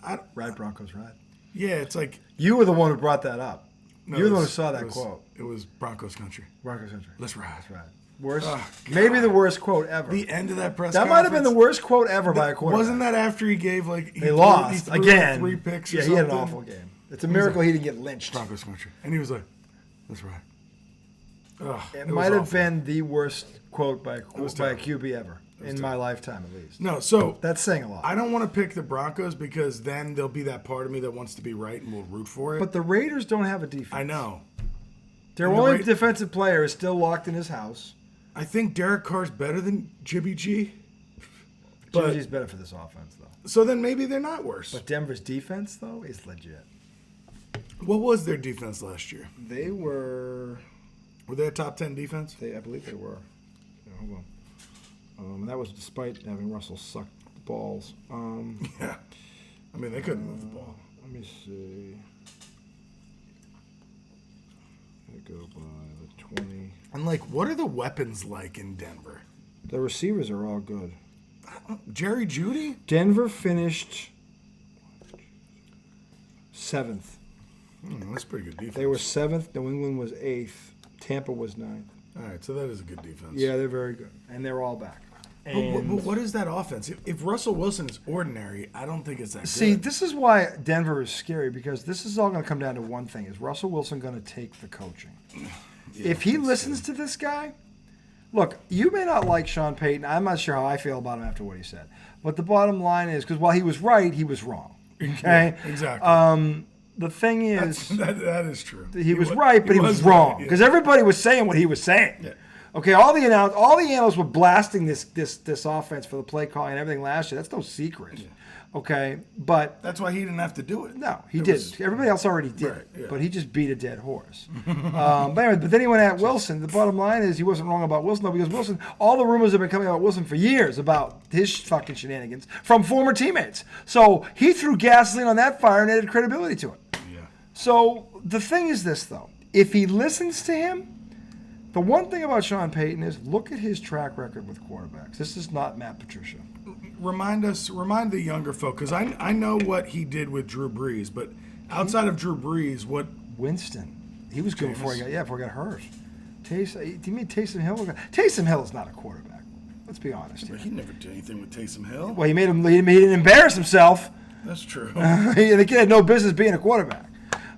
Broncos, ride. yeah, it's like. You were the one who brought that up. No, You're the it one who was- saw that it was- quote. It was Broncos country. Broncos country. Let's ride. That's right. Worst, Oh, maybe the worst quote ever. The end of that press That might have been the conference, worst quote ever by a quarterback. Wasn't that after he gave like They lost he threw again. 3 picks or yeah, something? he had an awful game. It's a miracle he didn't get lynched. Broncos country, and he was like, "That's right." Ugh, It was might have awful. been the worst quote by a terrible. QB ever in my lifetime, at least. No, so That's saying a lot. I don't want to pick the Broncos because then there'll be that part of me that wants to be right and will root for it. But the Raiders don't have a defense. I know. Their And the only Ra- defensive player is still locked in his house. I think Derek Carr's better than Jimmy G. But Jimmy's better for this offense, though. so then maybe they're not worse. But Denver's defense, though, is legit. What was their defense last year? They were... Were they a top 10 defense? I believe they were. Yeah, hold on. And that was despite having Russell suck the balls. Yeah. I mean, they couldn't move the ball. Let me see. I go by the 20. And like, what are the weapons like in Denver? The receivers are all good. Jerry Jeudy? Denver finished 7th. That's pretty good defense. They were 7th. New England was 8th. Tampa was 9th. All right, so that is a good defense. Yeah, they're very good. And they're all back. But what is that offense? If Russell Wilson is ordinary, I don't think it's that See, good. this is why Denver is scary, because this is all going to come down to one thing. Is Russell Wilson going to take the coaching? If he listens to this guy, look, you may not like Sean Payton. I'm not sure how I feel about him after what he said. But the bottom line is, because while he was right, he was wrong. Okay? Yeah, exactly. The thing is, that is true. he was right, but he was wrong. Because everybody was saying what he was saying. Yeah. Okay, all the analysts were blasting this offense for the play calling and everything last year. That's no secret. Yeah. Okay, but That's why he didn't have to do it. no, he It didn't. was- Everybody else already did Right, it, yeah. but he just beat a dead horse. But then he went at Wilson. The bottom line is he wasn't wrong about Wilson, though, because Wilson, all the rumors have been coming about Wilson for years about his fucking shenanigans from former teammates. So he threw gasoline on that fire and added credibility to it. Yeah. So the thing is this, though. If he listens to him, the one thing about Sean Payton is look at his track record with quarterbacks. This is not Matt Patricia. Remind the younger folk, because I know what he did with Drew Brees, but outside of Drew Brees, what? Winston. He was good before he got hurt. Do you mean Taysom Hill? Taysom Hill is not a quarterback. Let's be honest here. He never did anything with Taysom Hill. Well, he didn't embarrass himself. That's true. The kid had no business being a quarterback.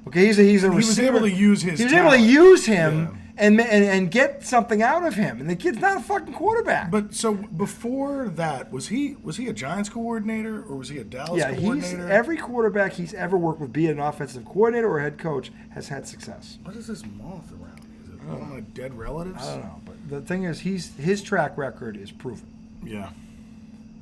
Okay, he's a receiver. He was able to use his. He was able to talent. use him. Yeah. And get something out of him. And the kid's not a fucking quarterback. But so before that, was he a Giants coordinator or was he a Dallas coordinator? Every quarterback he's ever worked with, be it an offensive coordinator or head coach, has had success. What is this moth around me? Is it one of my dead relatives? I don't know, but the thing is, his track record is proven. Yeah.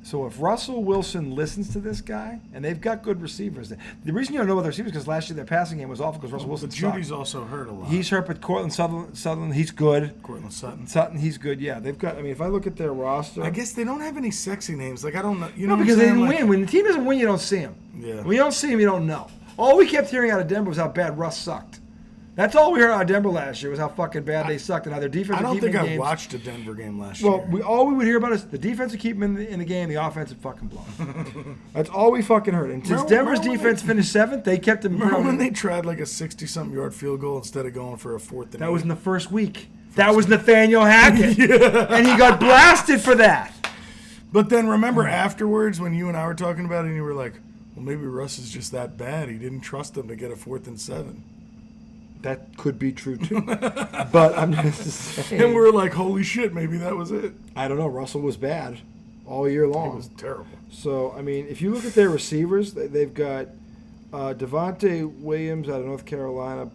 So if Russell Wilson listens to this guy, and they've got good receivers, the reason you don't know about the receivers is because last year their passing game was awful because Russell Wilson But Judy's sucked. also hurt a lot. He's hurt, but Cortland Sutherland, he's good. Cortland Sutton. Sutton, he's good. Yeah, they've got. I mean, if I look at their roster, I guess they don't have any sexy names. Like I don't know. You no, know because what they I'm didn't saying? win. When the team doesn't win, you don't see him. Yeah. When you don't see him, you don't know. All we kept hearing out of Denver was how bad Russ sucked. That's all we heard out of Denver last year was how fucking bad they sucked and how their defense. I don't would keep think them in I games. watched a Denver game last Well, year. all we would hear about is the defense would keep them in the game, the offense would fucking blow. That's all we fucking heard. And since Denver's defense finished 7th, they kept them. Remember when they tried like a 60-something yard field goal instead of going for a 4th and That 8? was in the first week. That was Nathaniel Hackett, and he got blasted for that. But then remember afterwards when you and I were talking about it, and you were like, "Well, maybe Russ is just that bad. He didn't trust them to get a 4th and 7." That could be true too, but I'm just saying. And we were like, "Holy shit, maybe that was it." I don't know. Russell was bad. all year long. He was terrible. So, I mean, if you look at their receivers, they've got Devontae Williams out of North Carolina.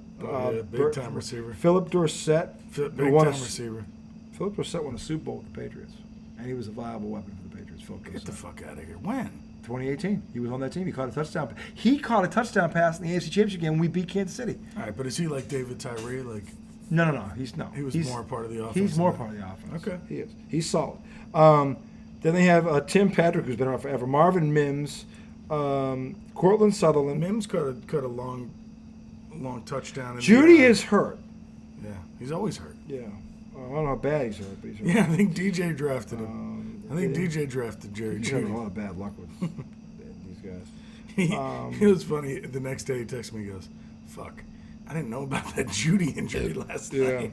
Big-time receiver. Philip Dorsett. Big-time receiver. Philip Dorsett won a Super Bowl with the Patriots. And he was a viable weapon for the Patriots. Philip Get Dorsett. the fuck out of here. When? 2018. He was on that team. He caught a touchdown. He caught a touchdown pass in the AFC Championship game when we beat Kansas City. All right, but is he like David Tyree? Like No. he was more part of the offense. He's more part of the offense. Okay. He is. He's solid. Then they have Tim Patrick, who's been around forever. Marvin Mims, Cortland Sutherland. Mims caught a long touchdown. Judy is hurt. Yeah, he's always hurt. Yeah. I don't know how bad he's hurt, but he's hurt. Yeah, I think DJ drafted him. DJ drafted Jerry He's Judy. having a lot of bad luck with these guys. It was funny. The next day he texted me, he goes, fuck, I didn't know about that Judy injury last night.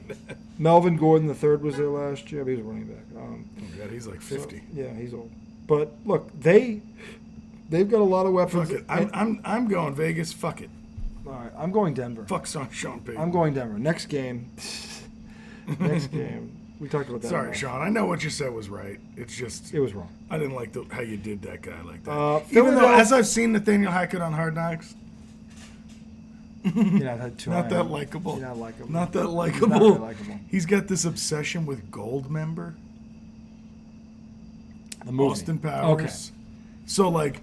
Melvin Gordon III was there last year. He was a running back. Oh, God, he's like 50. So, yeah, he's old. But, look, they've got a lot of weapons. Fuck it. I'm going Vegas. Fuck it. All right, I'm going Denver. Fuck Sean Payton. I'm going Denver. Next game. We talked about that. Sorry, Sean. I know what you said was right. It's just it was wrong. I didn't like how you did that guy like that. Even though, as I've seen Nathaniel Hackett on Hard Knocks, not that likable. You're not likable. Not that likable. Not that likable. He's got this obsession with Gold Member. The movie. Austin Powers. Okay.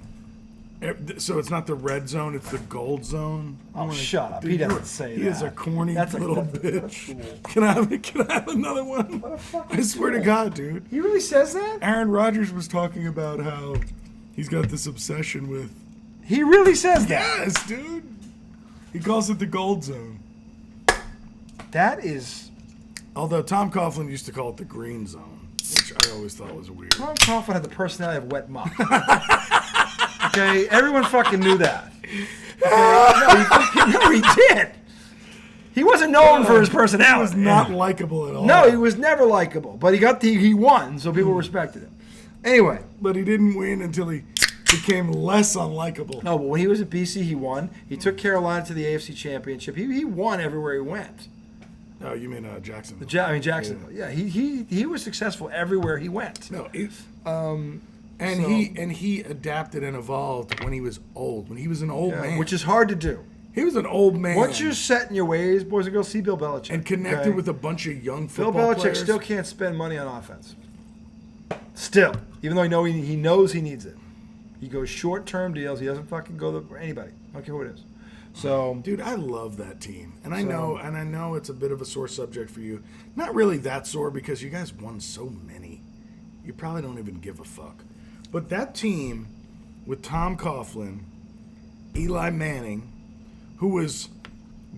So it's not the red zone, it's the gold zone. Oh, shut up. He doesn't say that. He is a corny little bitch. Cool. Can I have another one? I swear to God, dude. He really says that? Aaron Rodgers was talking about how he's got this obsession with... He really says that? Yes, dude. He calls it the gold zone. That is... Although Tom Coughlin used to call it the green zone, which I always thought was weird. Tom Coughlin had the personality of wet mop. Okay, everyone fucking knew that. Okay? No, he did. He wasn't known for his personality. He was not likable at all. No, he was never likable. But he won, so people respected him. Anyway. But he didn't win until he became less unlikable. No, but when he was at BC, he won. He took Carolina to the AFC Championship. He won everywhere he went. Oh, you mean Jacksonville? Jacksonville. Yeah, he was successful everywhere he went. No, he adapted and evolved when he was old. When he was an old man, which is hard to do. He was an old man. Once you're set in your ways, boys and girls, see Bill Belichick and connected with a bunch of young football players. Bill Belichick players. still can't spend money on offense. Still, even though he knows he needs it, he goes short-term deals. He doesn't fucking go to anybody. I don't care who it is. So, dude, I love that team, and I know it's a bit of a sore subject for you. Not really that sore because you guys won so many. You probably don't even give a fuck. But that team with Tom Coughlin, Eli Manning, who was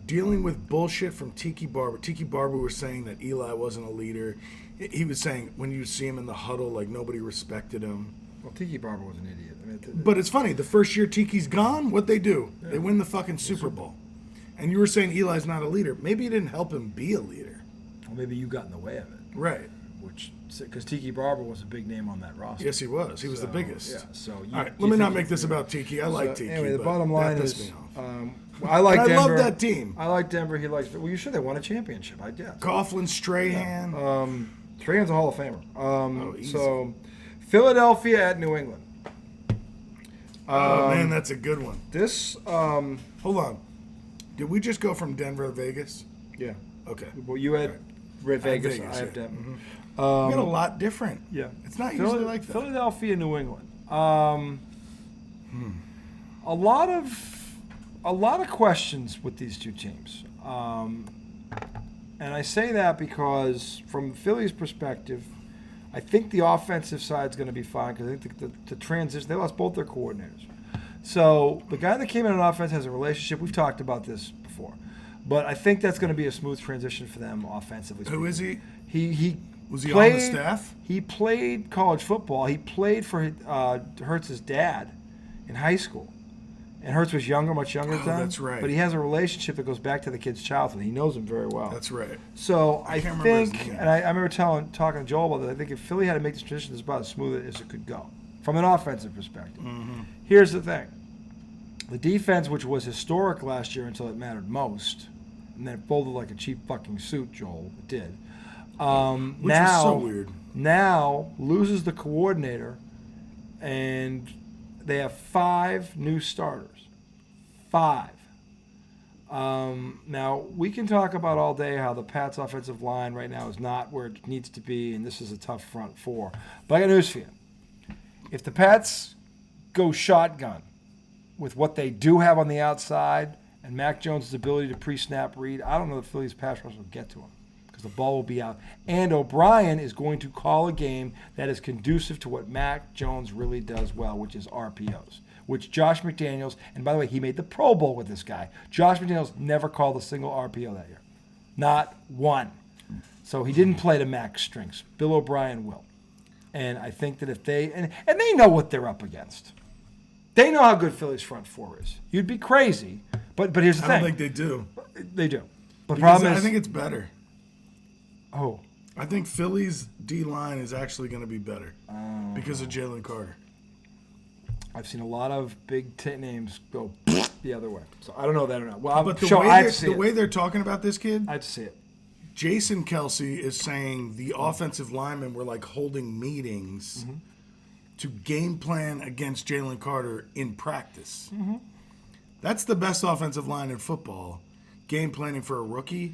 dealing with bullshit from Tiki Barber. Tiki Barber was saying that Eli wasn't a leader. He was saying when you see him in the huddle, like nobody respected him. Well, Tiki Barber was an idiot. But it's funny. The first year Tiki's gone, what they do? Yeah. They win the fucking Super Bowl. And you were saying Eli's not a leader. Maybe it didn't help him be a leader. Well, maybe you got in the way of it. Right. Because Tiki Barber was a big name on that roster. Yes, he was. He was the biggest. Yeah. So all right, let me not make this about Tiki. I like Tiki. Anyway, the bottom line is, I like Denver. I love that team. I like Denver. He likes. Well, you should. They won a championship. I guess. Coughlin, Strahan. Yeah. Strahan's a Hall of Famer. Easy. So, Philadelphia at New England. Oh man, that's a good one. This. Hold on. Did we just go from Denver to Vegas? Yeah. Okay. Well, you had Red Vegas. I have Denver. Mm-hmm. We got a lot different. Yeah. It's not usually like that. Philadelphia, New England. A lot of questions with these two teams. And I say that because from Philly's perspective, I think the offensive side is going to be fine because I think the transition, they lost both their coordinators. So the guy that came in on offense has a relationship. We've talked about this before. But I think that's going to be a smooth transition for them offensively. Who is he? Was he on the staff? He played college football. He played for Hertz's dad in high school. And Hertz was much younger than him. That's right. But he has a relationship that goes back to the kid's childhood. He knows him very well. That's right. So I think, and I remember talking to Joel about that, I think if Philly had to make this transition, it's about as smooth as it could go from an offensive perspective. Mm-hmm. Here's the thing. The defense, which was historic last year until it mattered most, and then it folded like a cheap fucking suit, Joel, it did. Which is so weird. Now loses the coordinator and they have 5 new starters. 5. Now, we can talk about all day how the Pats' offensive line right now is not where it needs to be, and this is a tough front 4. But I got news for you. If the Pats go shotgun with what they do have on the outside and Mac Jones' ability to pre-snap read, I don't know if Philly's pass rush will get to him because the ball will be out. And O'Brien is going to call a game that is conducive to what Mac Jones really does well, which is RPOs, which Josh McDaniels, and by the way, he made the Pro Bowl with this guy. Josh McDaniels never called a single RPO that year. Not one. So he didn't play to Mac's strengths. Bill O'Brien will. And I think that if they, and they know what they're up against. They know how good Philly's front 4 is. You'd be crazy, but here's the thing. I don't think they do. They do. But the Because problem is, I think it's better. Oh. I think Philly's D-line is actually going to be better because of Jalen Carter. I've seen a lot of big names go the other way. So I don't know that or not. Well, But the way they're talking about this kid, I have to see it. Jason Kelsey is saying the offensive linemen were like holding meetings to game plan against Jalen Carter in practice. That's the best offensive line in football. Game planning for a rookie.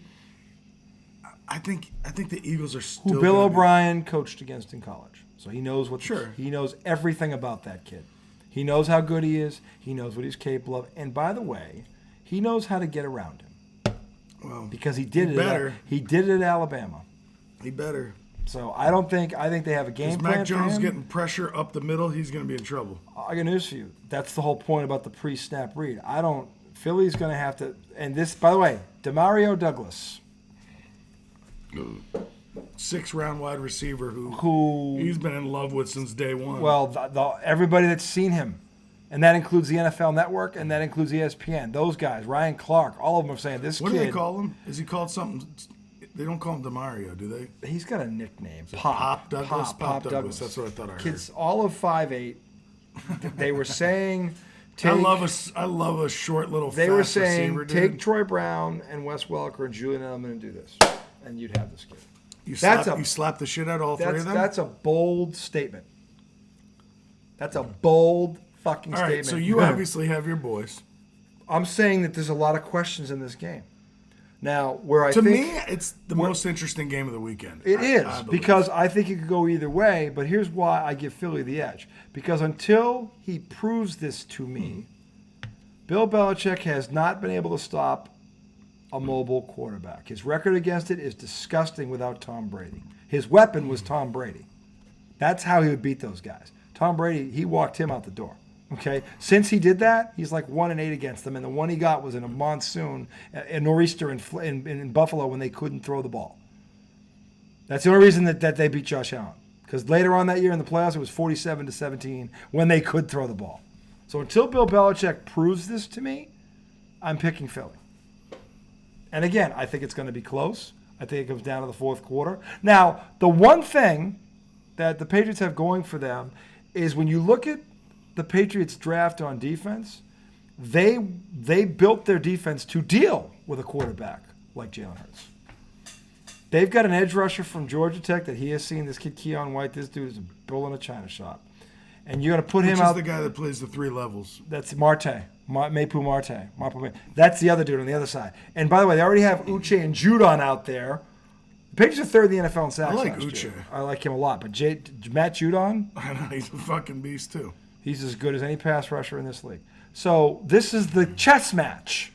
I think the Eagles are still. Who Bill O'Brien coached against in college, so he knows what. Sure. He knows everything about that kid. He knows how good he is. He knows what he's capable of. And by the way, he knows how to get around him. Well, because he did it. Better. He did it at Alabama. He better. So I think they have a game plan. Mac Jones for him. getting pressure up the middle, he's going to be in trouble. I got news for you. That's the whole point about the pre-snap read. Philly's going to have to. And this, by the way, Demario Douglas. 6th-round wide receiver who he's been in love with since day one. Well, everybody that's seen him, and that includes the NFL Network, and that includes ESPN. Those guys, Ryan Clark, all of them are saying this kid. What do they call him? Is he called something? They don't call him Demario, do they? He's got a nickname. Pop Douglas. Pop Douglas. That's what I thought I heard. Kids, all of 5'8". They were saying. I love a short little. They fast were saying receiver, take dude. Troy Brown and Wes Welker and Julian Edelman and do this, and you'd have this kid. You slap the shit out of all 3 of them? That's a bold statement. That's a bold fucking statement. All right, so you obviously have your boys. I'm saying that there's a lot of questions in this game. Now, where I to think... me, it's the most interesting game of the weekend. It is, because I think it could go either way, but here's why I give Philly the edge. Because until he proves this to me, Bill Belichick has not been able to stop a mobile quarterback. His record against it is disgusting without Tom Brady. His weapon was Tom Brady. That's how he would beat those guys. Tom Brady, he walked him out the door. Okay, since he did that, he's like 1-8 against them, and the one he got was in a monsoon, a nor'easter in Buffalo when they couldn't throw the ball. That's the only reason that they beat Josh Allen, because later on that year in the playoffs, it was 47-17 when they could throw the ball. So until Bill Belichick proves this to me, I'm picking Philly. And again, I think it's going to be close. I think it comes down to the fourth quarter. Now, the one thing that the Patriots have going for them is when you look at the Patriots draft on defense, they built their defense to deal with a quarterback like Jalen Hurts. They've got an edge rusher from Georgia Tech that he has seen, this kid Keon White. This dude is a bull in a china shop. And you're going to put him out. Which is the guy that plays the 3 levels. That's Marte. Mapu Marte. That's the other dude on the other side. And by the way, they already have Uche and Judon out there. The Patriots are 3rd in the NFL in sacks. I like last Uche. year. I like him a lot. But Matt Judon? I know, he's a fucking beast too. He's as good as any pass rusher in this league. So this is the chess match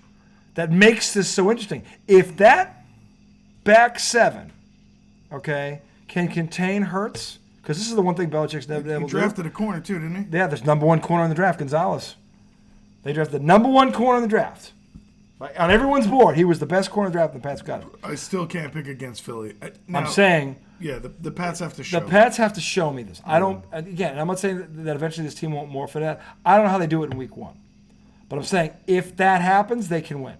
that makes this so interesting. If that back 7, okay, can contain Hurts, because this is the one thing Belichick's never been able to do. He drafted a corner too, didn't he? Yeah, there's number 1 corner in the draft, Gonzalez. They drafted the number 1 corner in the draft. On everyone's board, he was the best corner in the draft, and the Pats got him. I still can't pick against Philly. I'm saying... Yeah, the Pats have to show. The Pats have to show me this. I don't. Again, I'm not saying that eventually this team won't morph for that. I don't know how they do it in week 1, but I'm saying if that happens, they can win.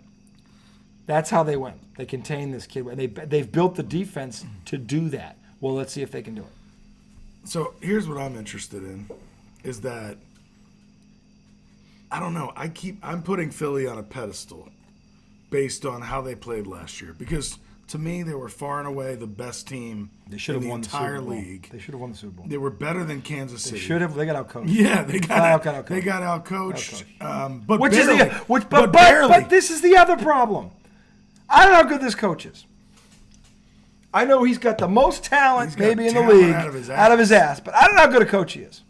That's how they win. They contain this kid, and they've built the defense to do that. Well, let's see if they can do it. So here's what I'm interested in, is that I don't know. I'm putting Philly on a pedestal based on how they played last year, because to me, they were far and away the best team They should have in the won entire the Super Bowl. league. They should have won the Super Bowl. They were better than Kansas City. They should have. They got outcoached. Yeah, they got outcoached. They got outcoached. But Which barely, is but barely. But this is the other problem. I don't know how good this coach is. I know he's got the most talent maybe in the league out of his ass, but I don't know how good a coach he is.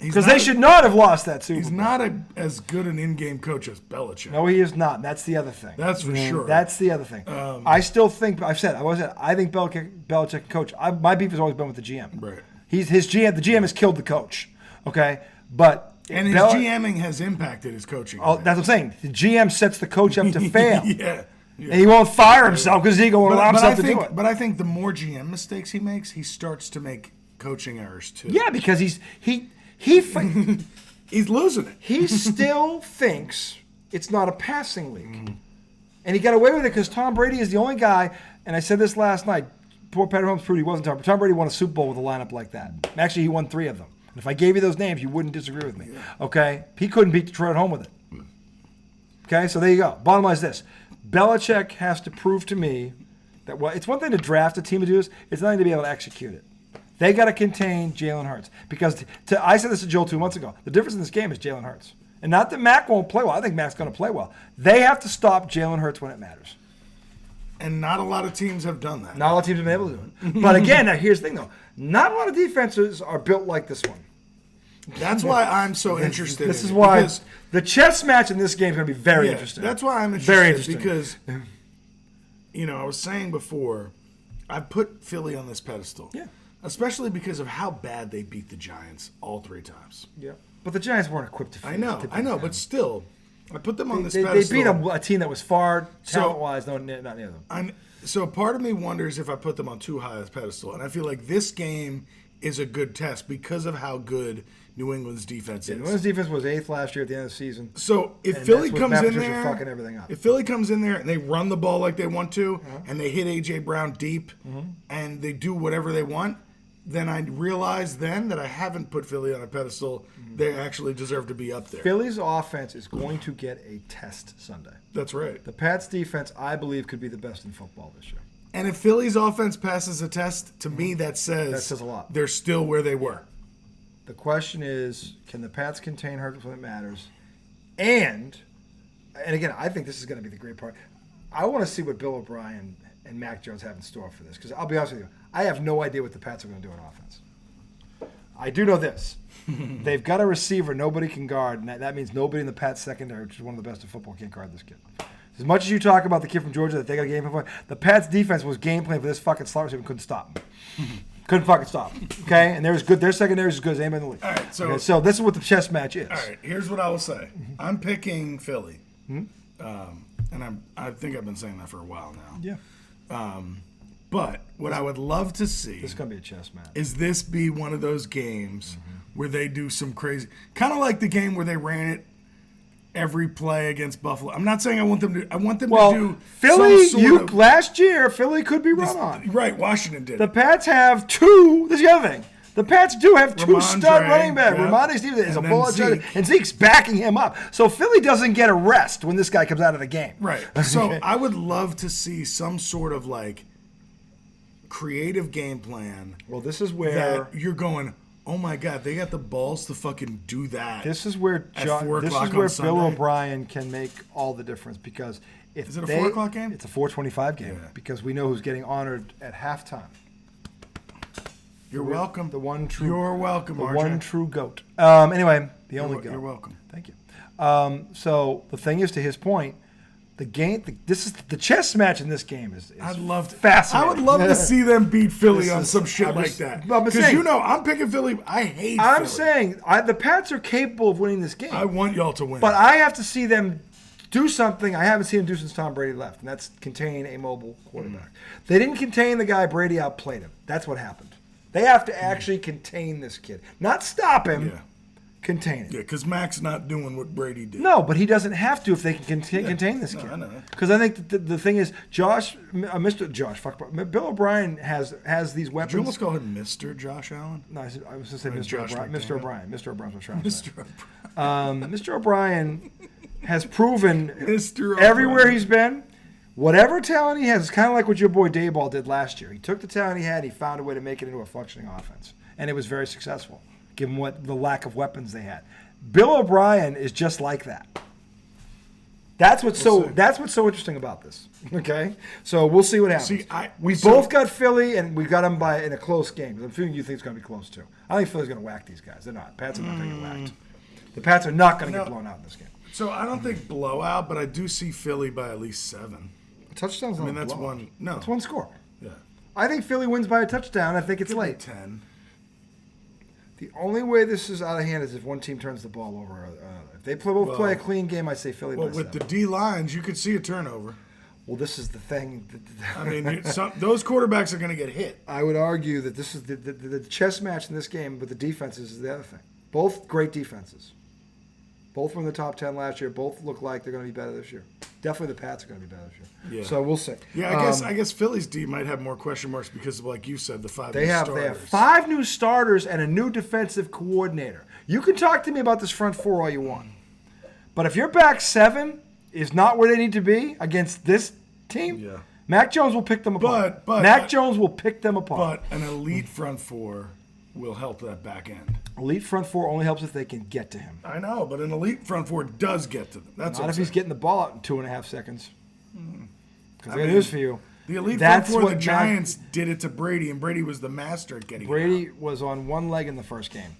Because they should not have lost that Super Bowl. He's not as good an in-game coach as Belichick. No, he is not. That's the other thing. That's for sure. That's the other thing. I still think I think Belichick can coach. My beef has always been with the GM. Right. His GM. The GM has killed the coach. Okay, but his GMing has impacted his coaching. Oh, that's what I'm saying. The GM sets the coach up to fail. Yeah. And he won't fire himself because he won't allow himself to do it. But I think the more GM mistakes he makes, he starts to make coaching errors too. Yeah, because he's losing it. He still thinks it's not a passing league. And he got away with it because Tom Brady is the only guy, and I said this last night, poor Patrick Mahomes proved he wasn't Tom. Tom Brady won a Super Bowl with a lineup like that. Actually, he won 3 of them. And if I gave you those names, you wouldn't disagree with me. Okay? He couldn't beat Detroit at home with it. Okay, so there you go. Bottom line is this. Belichick has to prove to me that it's one thing to draft a team to do this. It's nothing to be able to execute it. They got to contain Jalen Hurts. Because I said this to Joel 2 months ago. The difference in this game is Jalen Hurts. And not that Mac won't play well. I think Mac's going to play well. They have to stop Jalen Hurts when it matters. And not a lot of teams have done that. Not a lot of teams have been able to do it. But again, now here's the thing, though. Not a lot of defenses are built like this one. That's why I'm so interested. This is why the chess match in this game is going to be very interesting. That's why I'm interested. Very interesting. Because, I was saying before, I put Philly on this pedestal. Yeah. Especially because of how bad they beat the Giants all 3 times. Yeah. But the Giants weren't equipped to finish. I know, but still, I put them on this pedestal. They beat a team that was far, talent-wise, not near them. So part of me wonders if I put them on too high a pedestal. And I feel like this game is a good test because of how good New England's defense is. New England's defense was 8th last year at the end of the season. So if Philly comes in there, fucking everything up. If Philly comes in there and they run the ball like they want to, and they hit A.J. Brown deep, and they do whatever they want, then I realize then that I haven't put Philly on a pedestal. They actually deserve to be up there. Philly's offense is going to get a test Sunday. That's right. The Pats' defense, I believe, could be the best in football this year. And if Philly's offense passes a test, to me that says a lot. They're still where they were. The question is, can the Pats contain Hurts when it matters? And again, I think this is going to be the great part. I want to see what Bill O'Brien and Mac Jones have in store for this. Because I'll be honest with you, I have no idea what the Pats are going to do on offense. I do know this. They've got a receiver nobody can guard, and that means nobody in the Pats secondary, which is one of the best in football, can't guard this kid. As much as you talk about the kid from Georgia that they got a game plan for, the Pats defense was game plan for this fucking slot receiver and couldn't stop him. Couldn't fucking stop him. Okay? And their secondary is as good as anybody in the league. All right, so this is what the chess match is. All right, here's what I will say. I'm picking Philly. And I think I've been saying that for a while now. Yeah. But what I would love to see this is going to be a chess match. Is this be one of those games where they do some crazy, kind of like the game where they ran it every play against Buffalo. I'm not saying I want them to. I want them to do Philly. Last year, Philly could be run on. Right, Washington did. The Pats have 2. This is the other thing. The Pats do have 2 stud running backs. Ramondre Stevenson is a bullet, and Zeke's backing him up. So Philly doesn't get a rest when this guy comes out of the game. Right. So I would love to see some sort of like creative game plan. Well, this is where you're going. Oh my God, they got the balls to fucking do that. This is where Bill O'Brien can make all the difference because if is it a 4 o'clock game? It's a 4:25 game because we know who's getting honored at halftime. You're welcome. The one true. You're welcome. The one true goat. Anyway, the only goat. You're welcome. Thank you. So the thing is, to his point, the game. This is the chess match in this game is I'd love to. Fascinating. I would love to see them beat Philly on some shit like that. Because I'm picking Philly. I hate. I'm saying the Pats are capable of winning this game. I want y'all to win, but I have to see them do something I haven't seen them do since Tom Brady left, and that's contain a mobile quarterback. They didn't contain the guy. Brady outplayed him. That's what happened. They have to actually contain this kid, not stop him. Yeah. Contain it. Yeah, because Mac's not doing what Brady did. No, but he doesn't have to if they can contain this kid. I know. Because I think the thing is, Bill O'Brien has these weapons. Did you almost call him Mr. Josh Allen? No, I was going to say Mr. O'Brien. Mr. O'Brien. Mr. O'Brien was trying to say. O'Brien. Mr. O'Brien has proven everywhere he's been, Whatever talent he has, it's kind of like what your boy Dayball did last year. He took the talent he had, he found a way to make it into a functioning offense. And it was very successful, given the lack of weapons they had. Bill O'Brien is just like that. That's what's so interesting about this. Okay? So we'll see what happens. We both got Philly, and we got them in a close game. I'm feeling you think it's going to be close, too. I think Philly's going to whack these guys. They're not. Pats are not going to get whacked. The Pats are not going to get blown out in this game. So I don't think blowout, but I do see Philly by at least 7. A touchdown's not that's blowout. one. No, it's one score. Yeah, I think Philly wins by a touchdown. I think it's late. 10. The only way this is out of hand is if one team turns the ball over. If they play a clean game, I say Philly by 7. With the D lines, you could see a turnover. Well, this is the thing. I mean, those quarterbacks are going to get hit. I would argue that this is the chess match in this game, but the defenses is the other thing. Both great defenses. Both were in the top 10 last year. Both look like they're going to be better this year. Definitely the Pats are going to be better this year. Yeah. So we'll see. Yeah, I guess Philly's D might have more question marks because, like you said, the 5 they new have starters. They have 5 new starters and a new defensive coordinator. You can talk to me about this front 4 all you want. But if your back 7 is not where they need to be against this team, Mac Jones will pick them apart. Mac Jones will pick them apart. But an elite front 4 will help that back end. Elite front 4 only helps if they can get to him. I know, but an elite front 4 does get to them. That's not if he's getting the ball out in 2.5 seconds. Because I got news for you. The elite front 4, the Giants did it to Brady, and Brady was the master at getting Brady it out. was on one leg in the first game.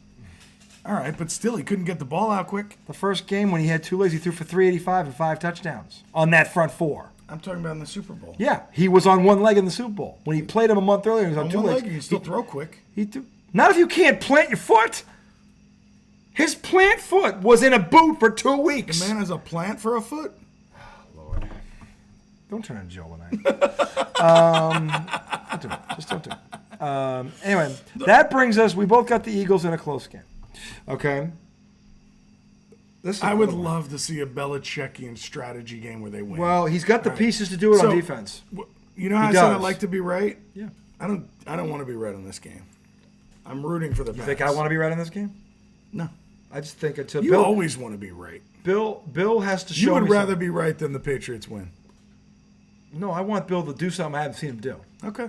All right, but still, he couldn't get the ball out quick. The first game, when he had 2 legs, he threw for 385 and 5 touchdowns on that front 4. I'm talking about in the Super Bowl. Yeah, he was on one leg in the Super Bowl. When he played him a month earlier, he was on 2 legs. You can still throw quick. He threw. Not if you can't plant your foot. His plant foot was in a boot for 2 weeks. The man has a plant for a foot? Lord. Don't turn into Joe tonight. Don't do it. Just don't do it. Anyway, that brings us, we both got the Eagles in a close game. Okay? I would love to see a Belichickian strategy game where they win. Well, he's got the pieces to do it on defense. You know how I said I'd like to be right? Yeah. I don't want to be right on this game. I'm rooting for the Pats. You think I want to be right in this game? No. I just think until you always want to be right. Bill has to show me. You would rather be right than the Patriots win. No, I want Bill to do something I haven't seen him do. Okay.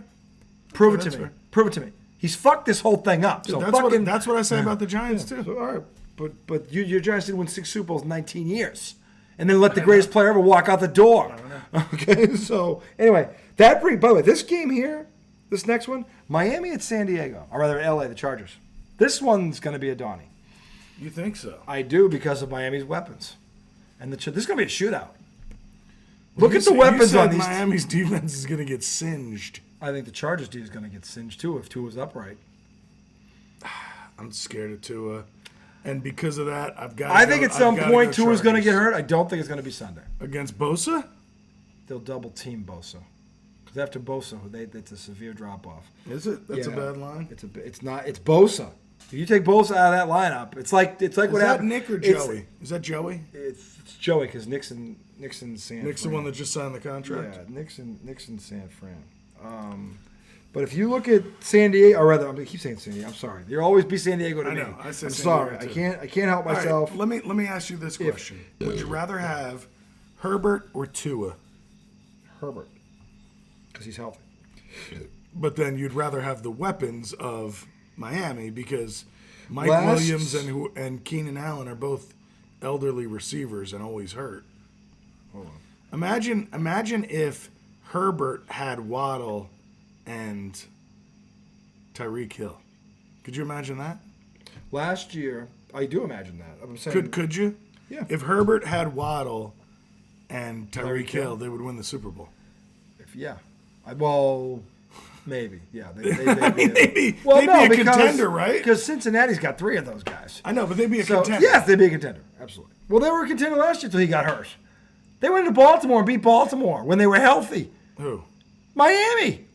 Prove it to me. Fair. Prove it to me. He's fucked this whole thing up. Dude, So that's what I say about the Giants too. So, all right, but your Giants didn't win 6 Super Bowls in 19 years, and then let the greatest player ever walk out the door. Okay, so anyway, by the way, this game here, this next one, Miami at San Diego, or rather LA, the Chargers. This one's going to be a Donnie. You think so? I do, because of Miami's weapons, and this is going to be a shootout. Look at the weapons on these. Miami's defense is going to get singed. I think the Chargers D is going to get singed too if Tua's upright. I'm scared of Tua, and because of that, I think at some point Tua's going to get hurt. I don't think it's going to be Sunday against Bosa. They'll double team Bosa because after Bosa, it's a severe drop off. Is it? That's a bad line. It's not. It's Bosa. If you take Bosa out of that lineup, it's like what happened. Is that Nick or Joey? Is that Joey? It's Joey because Nixon San. Nick's the one that just signed the contract. Yeah, Nixon San Fran. But if you look at San Diego, or rather, I keep saying San Diego. I'm sorry. There'll always be San Diego to me. I know. I'm sorry. I can't help myself. Right, let me ask you this question: would you rather have Herbert or Tua? Herbert, because he's healthy. But then you'd rather have the weapons of Miami because Mike Williams and Keenan Allen are both elderly receivers and always hurt. Hold on. Imagine if Herbert had Waddle and Tyreek Hill. Could you imagine that? Last year, I do imagine that. I'm saying, could you? Yeah. If Herbert had Waddle and Tyreek Hill, they would win the Super Bowl. Maybe. Yeah. They'd be a contender, right? Because Cincinnati's got 3 of those guys. I know, but they'd be a contender. Yes, they'd be a contender. Absolutely. Well, they were a contender last year until he got hurt. They went into Baltimore and beat Baltimore when they were healthy. Who? Miami.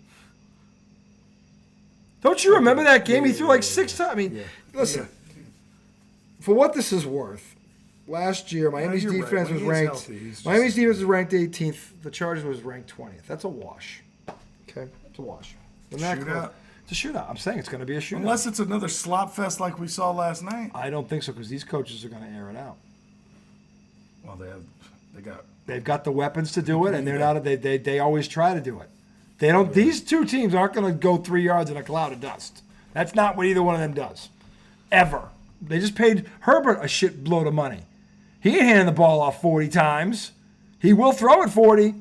Don't you remember that game? He threw like 6 times. I mean, listen. For what this is worth, last year Miami's defense was ranked. Miami's defense was ranked 18th. The Chargers was ranked 20th. That's a wash. Okay, it's a wash. Shootout. It's a shootout. I'm saying it's going to be a shootout. Unless it's another slop fest like we saw last night. I don't think so because these coaches are going to air it out. Well, they have They've got the weapons to do it, and they're not. They always try to do it. They don't. Yeah. These two teams aren't going to go 3 yards in a cloud of dust. That's not what either one of them does, ever. They just paid Herbert a shitload of money. He ain't handing the ball off 40 times. He will throw it 40.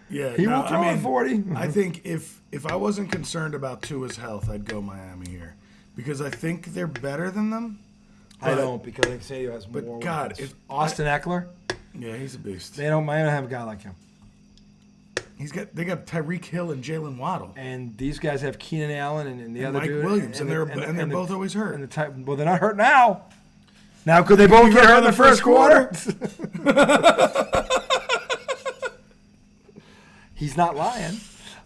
Yeah, he will throw it 40. I think if I wasn't concerned about Tua's health, I'd go Miami here because I think they're better than them. I don't because I think San Diego has more. But God, if Austin Eckler. Yeah, he's a beast. Miami don't have a guy like him. They got Tyreek Hill and Jalen Waddle, and these guys have Keenan Allen and the other Mike dude, Williams, and they're both always hurt. Well, they're not hurt now. Now could they both get hurt in the first quarter? He's not lying,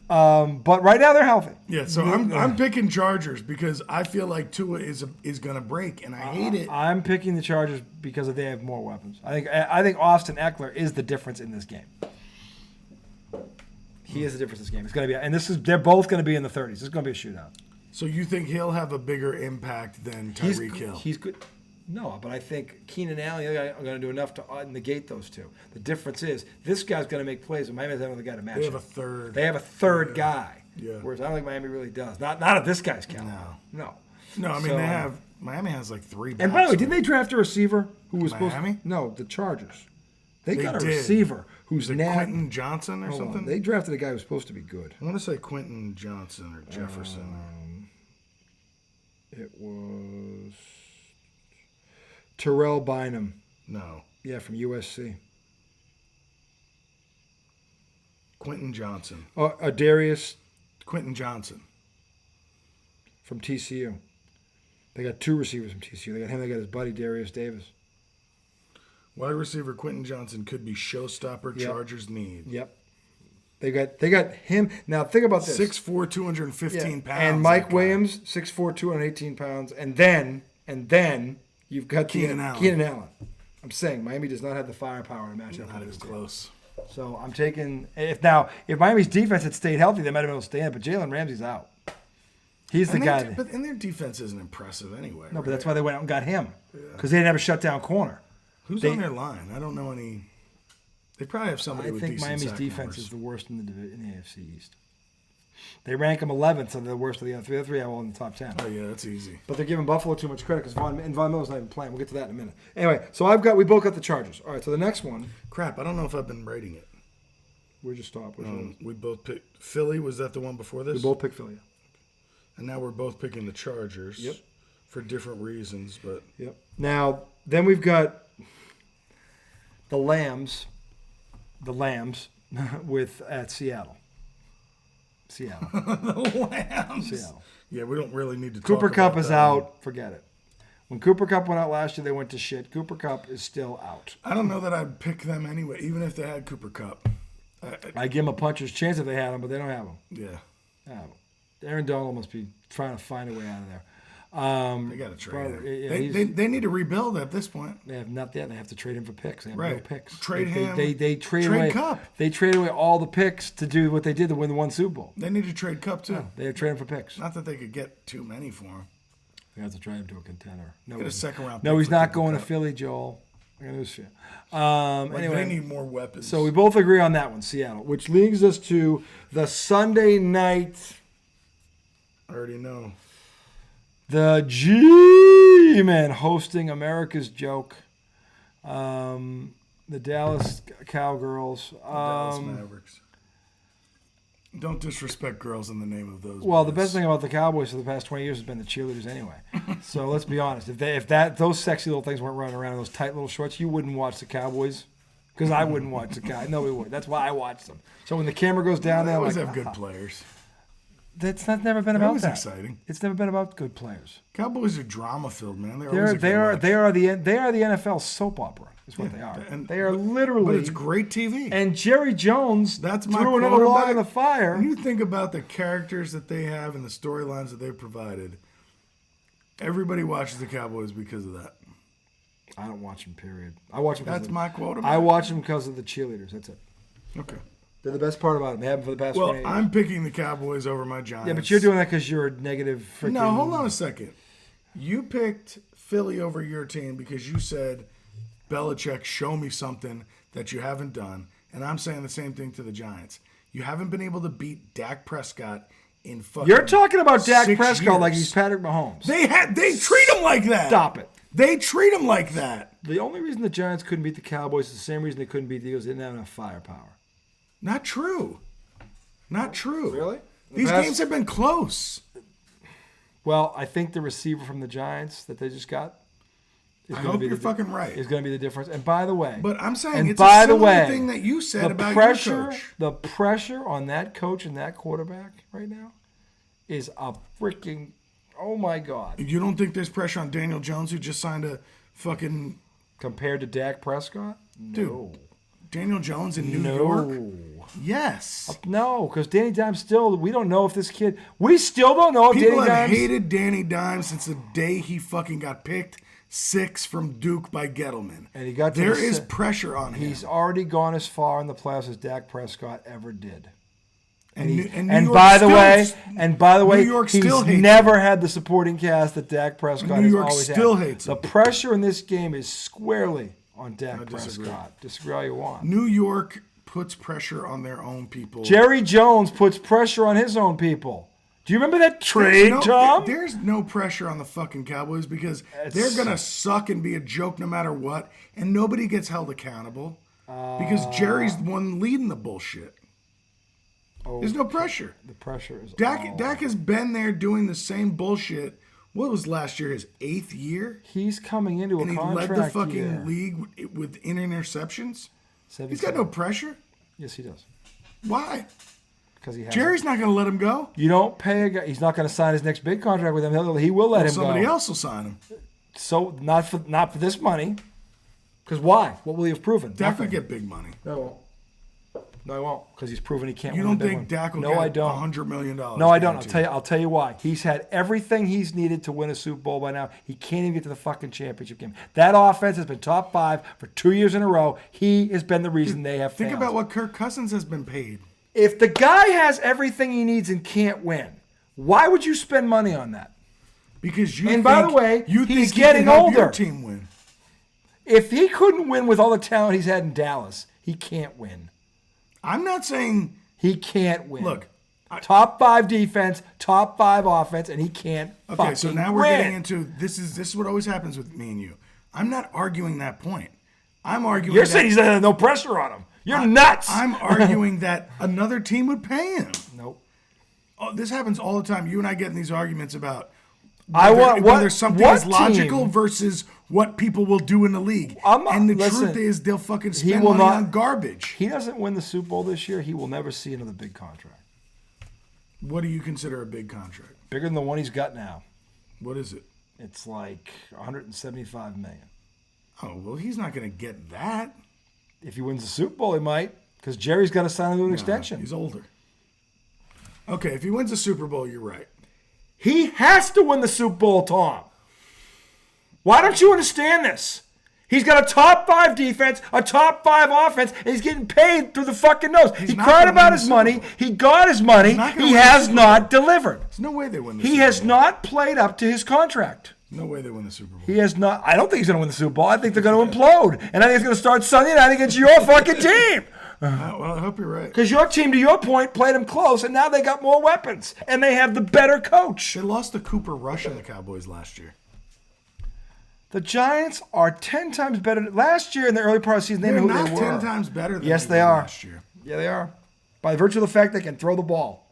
but right now they're healthy. Yeah, so I'm picking Chargers because I feel like Tua is going to break, and I hate it. I'm picking the Chargers because they have more weapons. I think Austin Eckler is the difference in this game. He is the difference in this game. It's going to be, they're both going to be in the 30s. It's going to be a shootout. So you think he'll have a bigger impact than Tyreek Hill? He's good. No, but I think Keenan Allen are going to do enough to negate those two. The difference is this guy's going to make plays, and Miami has another guy to match. They have a third. They have a third guy. Yeah. Whereas I don't think Miami really does. Not at this guy's caliber. No. I mean Miami has like 3 backs. And by the way, didn't they draft a receiver who was Miami? supposed to? No, the Chargers. They got a receiver who's now Quentin Johnson or something. They drafted a guy who was supposed to be good. I want to say Quentin Johnson or Jefferson. It was Terrell Bynum. No. Yeah, from USC. Quentin Johnson. Darius. Quentin Johnson. From TCU. They got 2 receivers from TCU. They got him. They got his buddy Darius Davis. Wide receiver Quentin Johnson could be showstopper. Yep. Chargers need. Yep. They got him. Now think about this. 6'4", 215 pounds. And Mike Williams, 6'4", 218 pounds. And then you've got Keenan Allen. I'm saying Miami does not have the firepower to match up. Not even close. So I'm taking if Miami's defense had stayed healthy, they might have been able to stay in. But Jalen Ramsey's out. He's the guy. But their defense isn't impressive anyway. No, but that's why they went out and got him because they didn't have a shutdown corner. Who's on their line? I don't know any. They probably have somebody with decent sack numbers. I think Miami's defense is the worst in the AFC East. They rank them 11th, so they're the worst of the other 3 are all in the top 10. Oh, yeah, that's easy. But they're giving Buffalo too much credit because Von Miller's not even playing. We'll get to that in a minute. Anyway, so we both got the Chargers. All right, so the next one. Crap, I don't know if I've been rating it. Where'd you stop? We both picked Philly. Was that the one before this? We both picked Philly. And now we're both picking the Chargers. Yep. For different reasons, but. Yep. Now, then we've got the Lambs at Seattle. The Lambs. Seattle. Yeah, we don't really need to Cooper talk Kupp about is that. out. Forget it. When Cooper Kupp went out last year, they went to shit. Cooper Kupp is still out. I don't know that I'd pick them anyway, even if they had Cooper Kupp. I'd give them a puncher's chance if they had him, but they don't have him. Yeah. Aaron Donald must be trying to find a way out of there. They got to trade him. They need to rebuild at this point. They have not yet. They have to trade him for picks. They have no picks. Trade him. They trade away Kupp. They trade away all the picks to do what they did to win the one Super Bowl. They need to trade Kupp too. Yeah, they have to trade him for picks. Not that they could get too many for him. They have to trade him to a contender. Get a second round. No, he's not going to Philly, Joel. I got news for you. Anyway, they need more weapons. So we both agree on that one, Seattle, which leads us to the Sunday night. I already know. The Gmen hosting America's Joke. The Dallas Cowgirls. Dallas Mavericks. Don't disrespect girls in the name of those. Well, boys. The best thing about the Cowboys for the past 20 years has been the cheerleaders anyway. So let's be honest. If those sexy little things weren't running around in those tight little shorts, you wouldn't watch the Cowboys. Because I wouldn't watch the Cowboys. Nobody would. That's why I watch them. So when the camera goes down there, they always have good players. That's never been about that. Exciting. It's never been about good players. Cowboys are drama filled, man. They are the NFL soap opera. Is what they are. And they are literally. But it's great TV. And Jerry Jones threw another log in the fire. When you think about the characters that they have and the storylines that they've provided, everybody watches the Cowboys because of that. I don't watch them. Period. I watch them. That's my quote. I watch them because of the cheerleaders. That's it. Okay. They're the best part about them. They have them for the past 20 years. Well, I'm picking the Cowboys over my Giants. Yeah, but you're doing that because you're a negative freaking... No, hold on a second. You picked Philly over your team because you said, Belichick, show me something that you haven't done, and I'm saying the same thing to the Giants. You haven't been able to beat Dak Prescott in fucking You're talking about Dak 6 Prescott years. like he's Patrick Mahomes. They treat him like that. Stop it. They treat him like that. The only reason the Giants couldn't beat the Cowboys is the same reason they couldn't beat the Eagles. They didn't have enough firepower. Not true. Not true. Really? These games have been close. Well, I think the receiver from the Giants that they just got. I hope you're fucking right. Is going to be the difference. And by the way, but I'm saying it's a similar thing that you said the about pressure, your coach. The pressure on that coach and that quarterback right now is a freaking, oh my God. You don't think there's pressure on Daniel Jones, who just signed a fucking... Compared to Dak Prescott? Dude, no. Daniel Jones in New York? Yes. No, because Danny Dimes still, we don't know if this kid, we still don't know if People Danny Dimes... have hated Danny Dimes since the day he fucking got picked 6 from Duke by Gettleman. And he got there is pressure on him. He's already gone as far in the playoffs as Dak Prescott ever did. And by the way, New York he's still hates never had the supporting cast that Dak Prescott has always had. New York still hates him. The pressure in this game is squarely on Dak Prescott. Disagree all you want. New York puts pressure on their own people. Jerry Jones puts pressure on his own people. Do you remember that trade, Tom? There's no pressure on the fucking Cowboys because they're going to suck and be a joke no matter what, and nobody gets held accountable because Jerry's the one leading the bullshit. There's no pressure. The pressure is Dak has been there doing the same bullshit. What was last year, his 8th year? He's coming into a contract and he led the fucking league with interceptions? He's got no pressure? Yes, he does. Why? Because he has Jerry's not going to let him go. You don't pay a guy. He's not going to sign his next big contract with him. He will let him go. Somebody else will sign him. So not for this money. Because why? What will he have proven? Dak will get big money. No, he won't. Because he's proven he can't. You win don't think Dak will get $100 million? No, I don't. I'll tell you why. He's had everything he's needed to win a Super Bowl by now. He can't even get to the fucking championship game. That offense has been top 5 for 2 years in a row. He has been the reason they have failed. Think about what Kirk Cousins has been paid. If the guy has everything he needs and can't win, why would you spend money on that? Because by the way, he's getting older. Your team win. If he couldn't win with all the talent he's had in Dallas, he can't win. I'm not saying he can't win. Look, top 5 defense, top 5 offense, and he can't. Okay, so now we're getting into this is what always happens with me and you. I'm not arguing that point. I'm arguing. You're saying he's no pressure on him. You're nuts. I'm arguing that another team would pay him. Nope. Oh, this happens all the time. You and I get in these arguments about whether something is logical versus what people will do in the league. Truth is they'll fucking spend money on garbage. He doesn't win the Super Bowl this year, he will never see another big contract. What do you consider a big contract? Bigger than the one he's got now. What is it? It's like $175 million. Oh, well, he's not going to get that. If he wins the Super Bowl, he might, because Jerry's got to sign him to an extension. He's older. Okay, if he wins the Super Bowl, you're right. He has to win the Super Bowl, Tom. Why don't you understand this? He's got a top 5 defense, a top 5 offense, and he's getting paid through the fucking nose. He cried about his money. He got his money. He has not delivered. There's no way they win the Super Bowl. He has not played up to his contract. No way they win the Super Bowl. He has not. I don't think he's going to win the Super Bowl. I think they're going to implode. And I think it's going to start Sunday night against your fucking team. Well, I hope you're right. Because your team, to your point, played them close, and now they got more weapons. And they have the better coach. They lost to Cooper Rush and the Cowboys last year. The Giants are 10 times better. Last year in the early part of the season, they knew who they were. They're not 10 times better than yes, they are. Last year. Yeah, they are. By virtue of the fact they can throw the ball.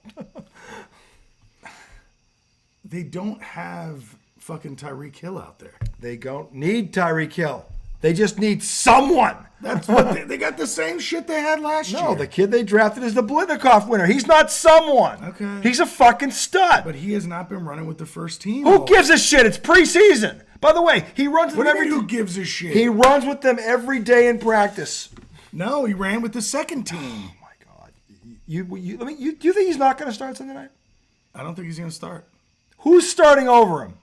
They don't have fucking Tyreek Hill out there. They don't need Tyreek Hill. They just need someone. That's what they got the same shit they had last year. No, the kid they drafted is the Blitnikoff winner. He's not someone. Okay. He's a fucking stud. But he has not been running with the first team. Who gives a shit? It's preseason. By the way, he runs with them every day. Who gives a shit? He runs with them every day in practice. No, he ran with the second team. Oh my God. You think he's not going to start Sunday night? I don't think he's going to start. Who's starting over him?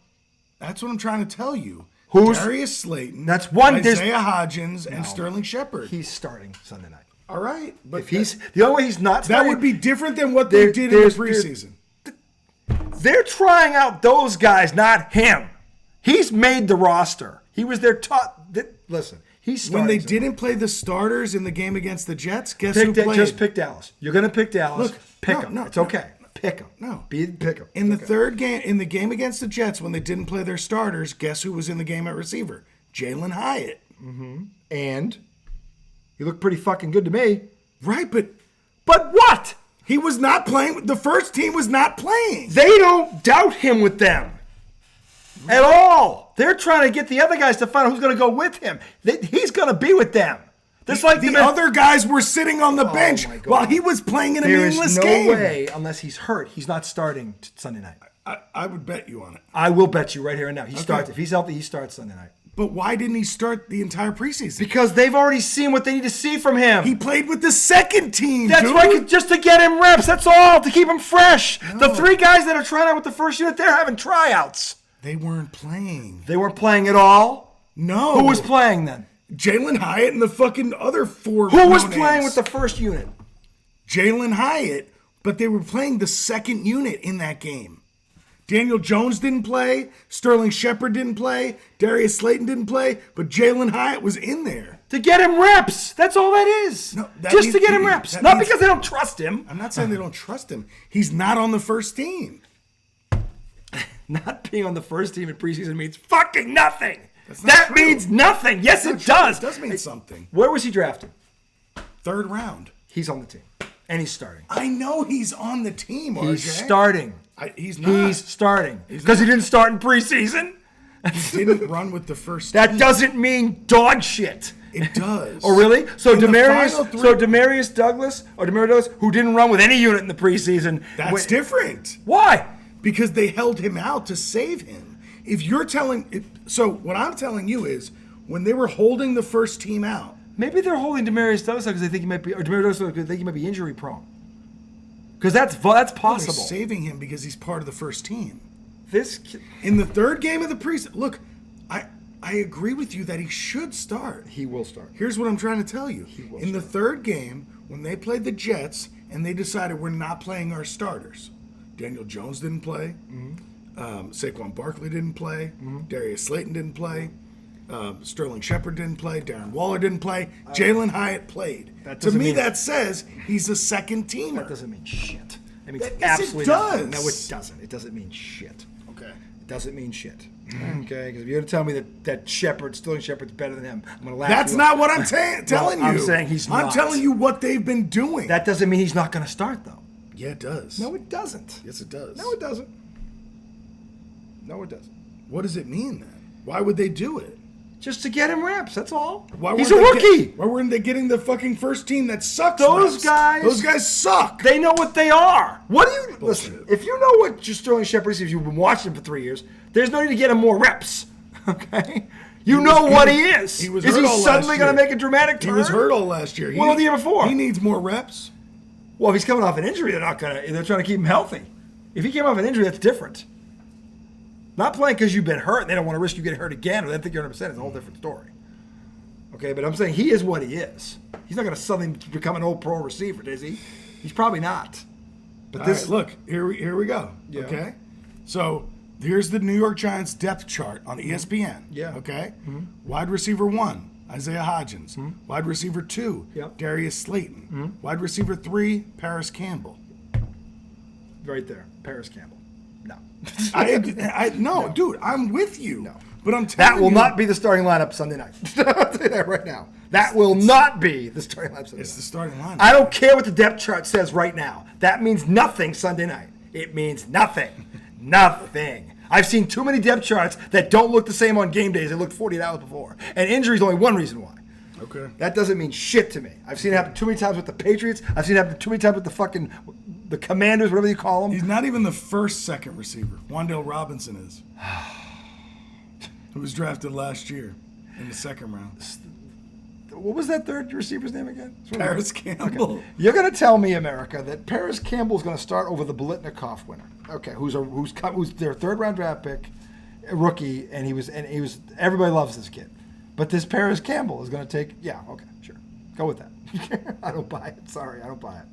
That's what I'm trying to tell you. Who's Darius Slayton? That's one. Isaiah Hodgins and Sterling Shepard. He's starting Sunday night. All right, but if he's the only way he's not starting, that would be different than what they did in the preseason. They're trying out those guys, not him. He's made the roster. He was their top. Listen, He's starting. When they didn't play the starters in the game against the Jets, guess who played? Just pick Dallas. You're going to pick Dallas. Look, pick them. It's okay. Pick them. No. Pick them. In the third game, in the game against the Jets, when they didn't play their starters, guess who was in the game at receiver? Jalen Hyatt. Mm-hmm. And he looked pretty fucking good to me. Right, but what? He was not playing. The first team was not playing. They don't doubt him with them at all. They're trying to get the other guys to find out who's going to go with him. He's going to be with them. The other guys were sitting on the bench while he was playing in a meaningless game. There is no way, unless he's hurt, he's not starting Sunday night. I would bet you on it. I will bet you right here and now. He starts. If he's healthy, he starts Sunday night. But why didn't he start the entire preseason? Because they've already seen what they need to see from him. He played with the second team, That's right, just to get him reps. That's all, to keep him fresh. No. The 3 guys that are trying out with the first unit, they're having tryouts. They weren't playing. They weren't playing at all? No. Who was playing then? Jalen Hyatt and the fucking other 4. Who was playing with the first unit? Jalen Hyatt, but they were playing the second unit in that game. Daniel Jones didn't play. Sterling Shepard didn't play. Darius Slayton didn't play. But Jalen Hyatt was in there. To get him reps. That's all that is. No, just to get him reps. Not because they don't trust him. I'm not saying they don't trust him. He's not on the first team. Not being on the first team in preseason means fucking nothing. That means nothing. Yes, it does. It does mean something. Where was he drafted? 3rd round. He's on the team. And he's starting. I know he's on the team, RJ. He's starting. He's not. He's starting. Because he didn't start in preseason. He didn't run with the first team. That doesn't mean dog shit. It does. Oh, really? So Demarius Douglas, who didn't run with any unit in the preseason. That's different. Why? Because they held him out to save him. If you're so what I'm telling you is, when they were holding the first team out. Maybe they're holding Demarius Douglas because they think he might be, or Demarius Douglas because they think he might be injury prone. Because that's possible. They're saving him because he's part of the first team. In the third game of the preseason, look, I agree with you that he should start. He will start. Here's what I'm trying to tell you. In the third game, when they played the Jets and they decided we're not playing our starters, Daniel Jones didn't play. Mm-hmm. Saquon Barkley didn't play. Mm-hmm. Darius Slayton didn't play. Sterling Shepard didn't play. Darren Waller didn't play. Jalen Hyatt played. To me, that says he's a second teamer. That doesn't mean shit. It means absolutely it does. Nothing. No, it doesn't. It doesn't mean shit. Okay. It doesn't mean shit. Okay, because if you're going to tell me that Sterling Shepard's better than him, I'm going to laugh. That's not what I'm telling you. I'm saying he's not. I'm telling you what they've been doing. That doesn't mean he's not going to start, though. Yeah, it does. No, it doesn't. Yes, it does. No, it doesn't. No, it doesn't. What does it mean then? Why would they do it? Just to get him reps, that's all. He's a rookie. Why weren't they getting the fucking first team that sucks? Those guys suck. They know what they are. What do you listen? If you know what Sterling Shepard is, if you've been watching him for 3 years, there's no need to get him more reps. Okay, you know what he is. Is he suddenly going to make a dramatic turn? He was hurt all last year. Well, the year before. He needs more reps. Well, if he's coming off an injury, they're trying to keep him healthy. If he came off an injury, that's different. Not playing because you've been hurt and they don't want to risk you getting hurt again or they think you're 100%. It's a whole different story. Okay, but I'm saying he is what he is. He's not going to suddenly become an old pro receiver, is he? He's probably not. But look, here we go. Yeah. Okay? So here's the New York Giants depth chart on ESPN. Yeah. Okay? Mm-hmm. Wide receiver 1, Isaiah Hodgins. Mm-hmm. Wide receiver 2, Darius Slayton. Mm-hmm. Wide receiver 3, Paris Campbell. Right there, Paris Campbell. No. Dude, I'm with you. No. But I'm telling you. That will not be the starting lineup Sunday night. I'll tell you that right now. That will not be the starting lineup Sunday night. It's the starting lineup. I don't care what the depth chart says right now. That means nothing Sunday night. It means nothing. Nothing. I've seen too many depth charts that don't look the same on game days. They looked 48 hours before. And injury is only one reason why. Okay. That doesn't mean shit to me. I've seen it happen too many times with the Patriots. I've seen it happen too many times with the Commanders, whatever you call them. He's not even the second receiver. Wan'Dale Robinson is. Who was drafted last year in the second round. What was that third receiver's name again? Paris Campbell. Okay. You're going to tell me, America, that Paris Campbell is going to start over the Biletnikoff winner. Okay, who's their third round draft pick, a rookie, and he was everybody loves this kid. But this Paris Campbell is going to take, okay, sure. Go with that. I don't buy it. Sorry, I don't buy it.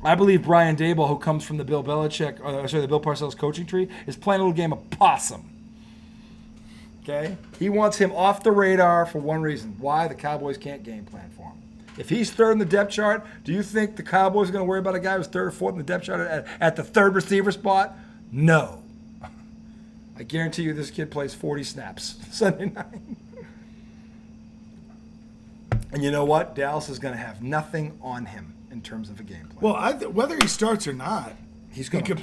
I believe Brian Daboll, who comes from the the Bill Parcells coaching tree, is playing a little game of possum. Okay? He wants him off the radar for one reason. Why? The Cowboys can't game plan for him. If he's third in the depth chart, do you think the Cowboys are going to worry about a guy who's third or fourth in the depth chart at the third receiver spot? No. I guarantee you this kid plays 40 snaps Sunday night. And you know what? Dallas is going to have nothing on him in terms of a game plan. Well, whether he starts or not, he could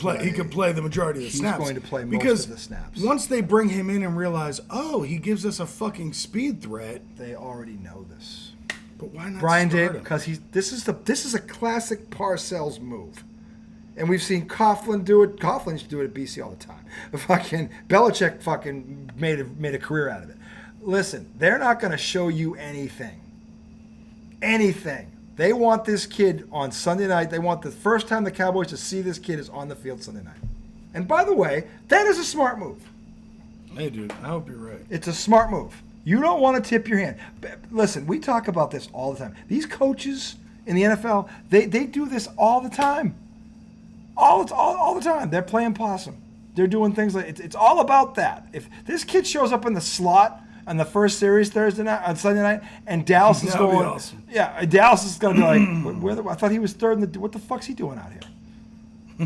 play the majority of the snaps. He's going to play because most of the snaps. Once they bring him in and realize, oh, he gives us a fucking speed threat. They already know this. But why not Brian start did him? because this is a classic Parcells move. And we've seen Coughlin do it. Coughlin used to do it at BC all the time. Fucking Belichick fucking made a career out of it. Listen, they're not going to show you anything. Anything. They want this kid on Sunday night. They want the first time the Cowboys to see this kid is on the field Sunday night. And by the way, that is a smart move. Hey, dude, I hope you're right. It's a smart move. You don't want to tip your hand. Listen, we talk about this all the time. These coaches in the NFL, they do this all the time. All the time. They're playing possum. They're doing things like it's all about that. If this kid shows up in the slot on the first series on Sunday night, and Dallas is going, awesome. Yeah, Dallas is going to be like, I thought he was third. What the fuck's he doing out here?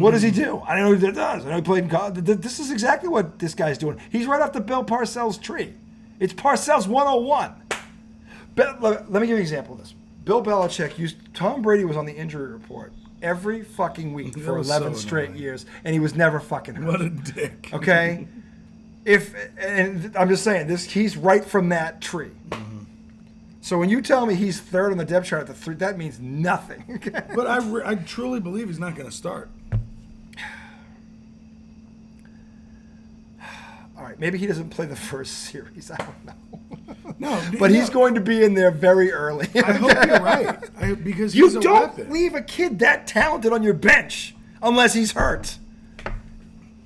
What does he do? I don't know what he does. I know he played in college. This is exactly what this guy's doing. He's right off the Bill Parcells tree. It's Parcells 101. Let me give you an example of this. Bill Belichick Tom Brady was on the injury report every fucking week for 11 straight years, and he was never fucking hurt. What a dick. Okay? And I'm just saying, he's right from that tree. Mm-hmm. So when you tell me he's third on the depth chart at the 3, that means nothing. Okay? But I truly believe he's not going to start. All right, maybe he doesn't play the first series. I don't know. No, but he's going to be in there very early. I hope you're right. Because you he's a don't weapon. leave a kid that talented on your bench unless he's hurt.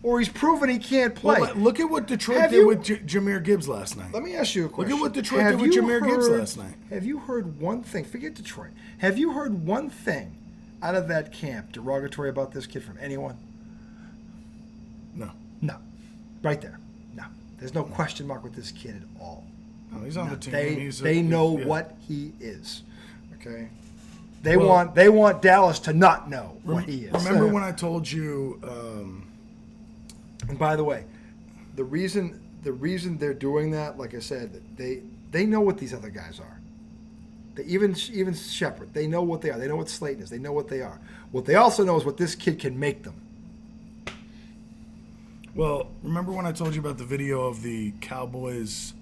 Or he's proven he can't play. Well, look at what Detroit did with Jahmyr Gibbs last night. Let me ask you a question. Look at what Detroit did with Jahmyr Gibbs last night. Have you heard one thing? Forget Detroit. Have you heard one thing out of that camp derogatory about this kid from anyone? No. No. Right there. No. There's no question mark with this kid at all. No, he's on the team. They know what he is. Okay? They want Dallas to not know what he is. Remember when I told you... And by the way, the reason they're doing that, like I said, they know what these other guys are. Even Shepard, they know what they are. They know what Slayton is. They know what they are. What they also know is what this kid can make them. Well, remember when I told you about the video of the Cowboys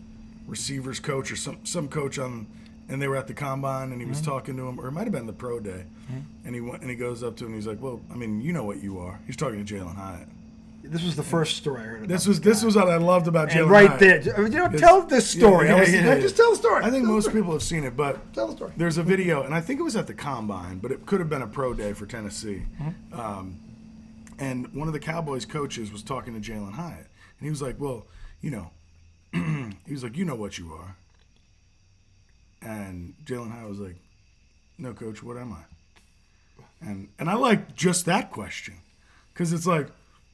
receivers coach or some coach and they were at the combine and he was talking to him, or it might have been the pro day, and he goes up to him and he's like, "Well, I mean, you know what you are." He's talking to Jalen Hyatt. This was the first story I heard about. This was what I loved about Jalen right Hyatt. there. Tell this story. Just tell the story. I think most people have seen it, but tell the story. There's a video, and I think it was at the combine, but it could have been a pro day for Tennessee. And one of the Cowboys coaches was talking to Jalen Hyatt, and he was like, "Well, you know," he was like, "You know what you are." And Jalen Hyatt was like, "No, coach, what am I?" And I like just that question, because it's like,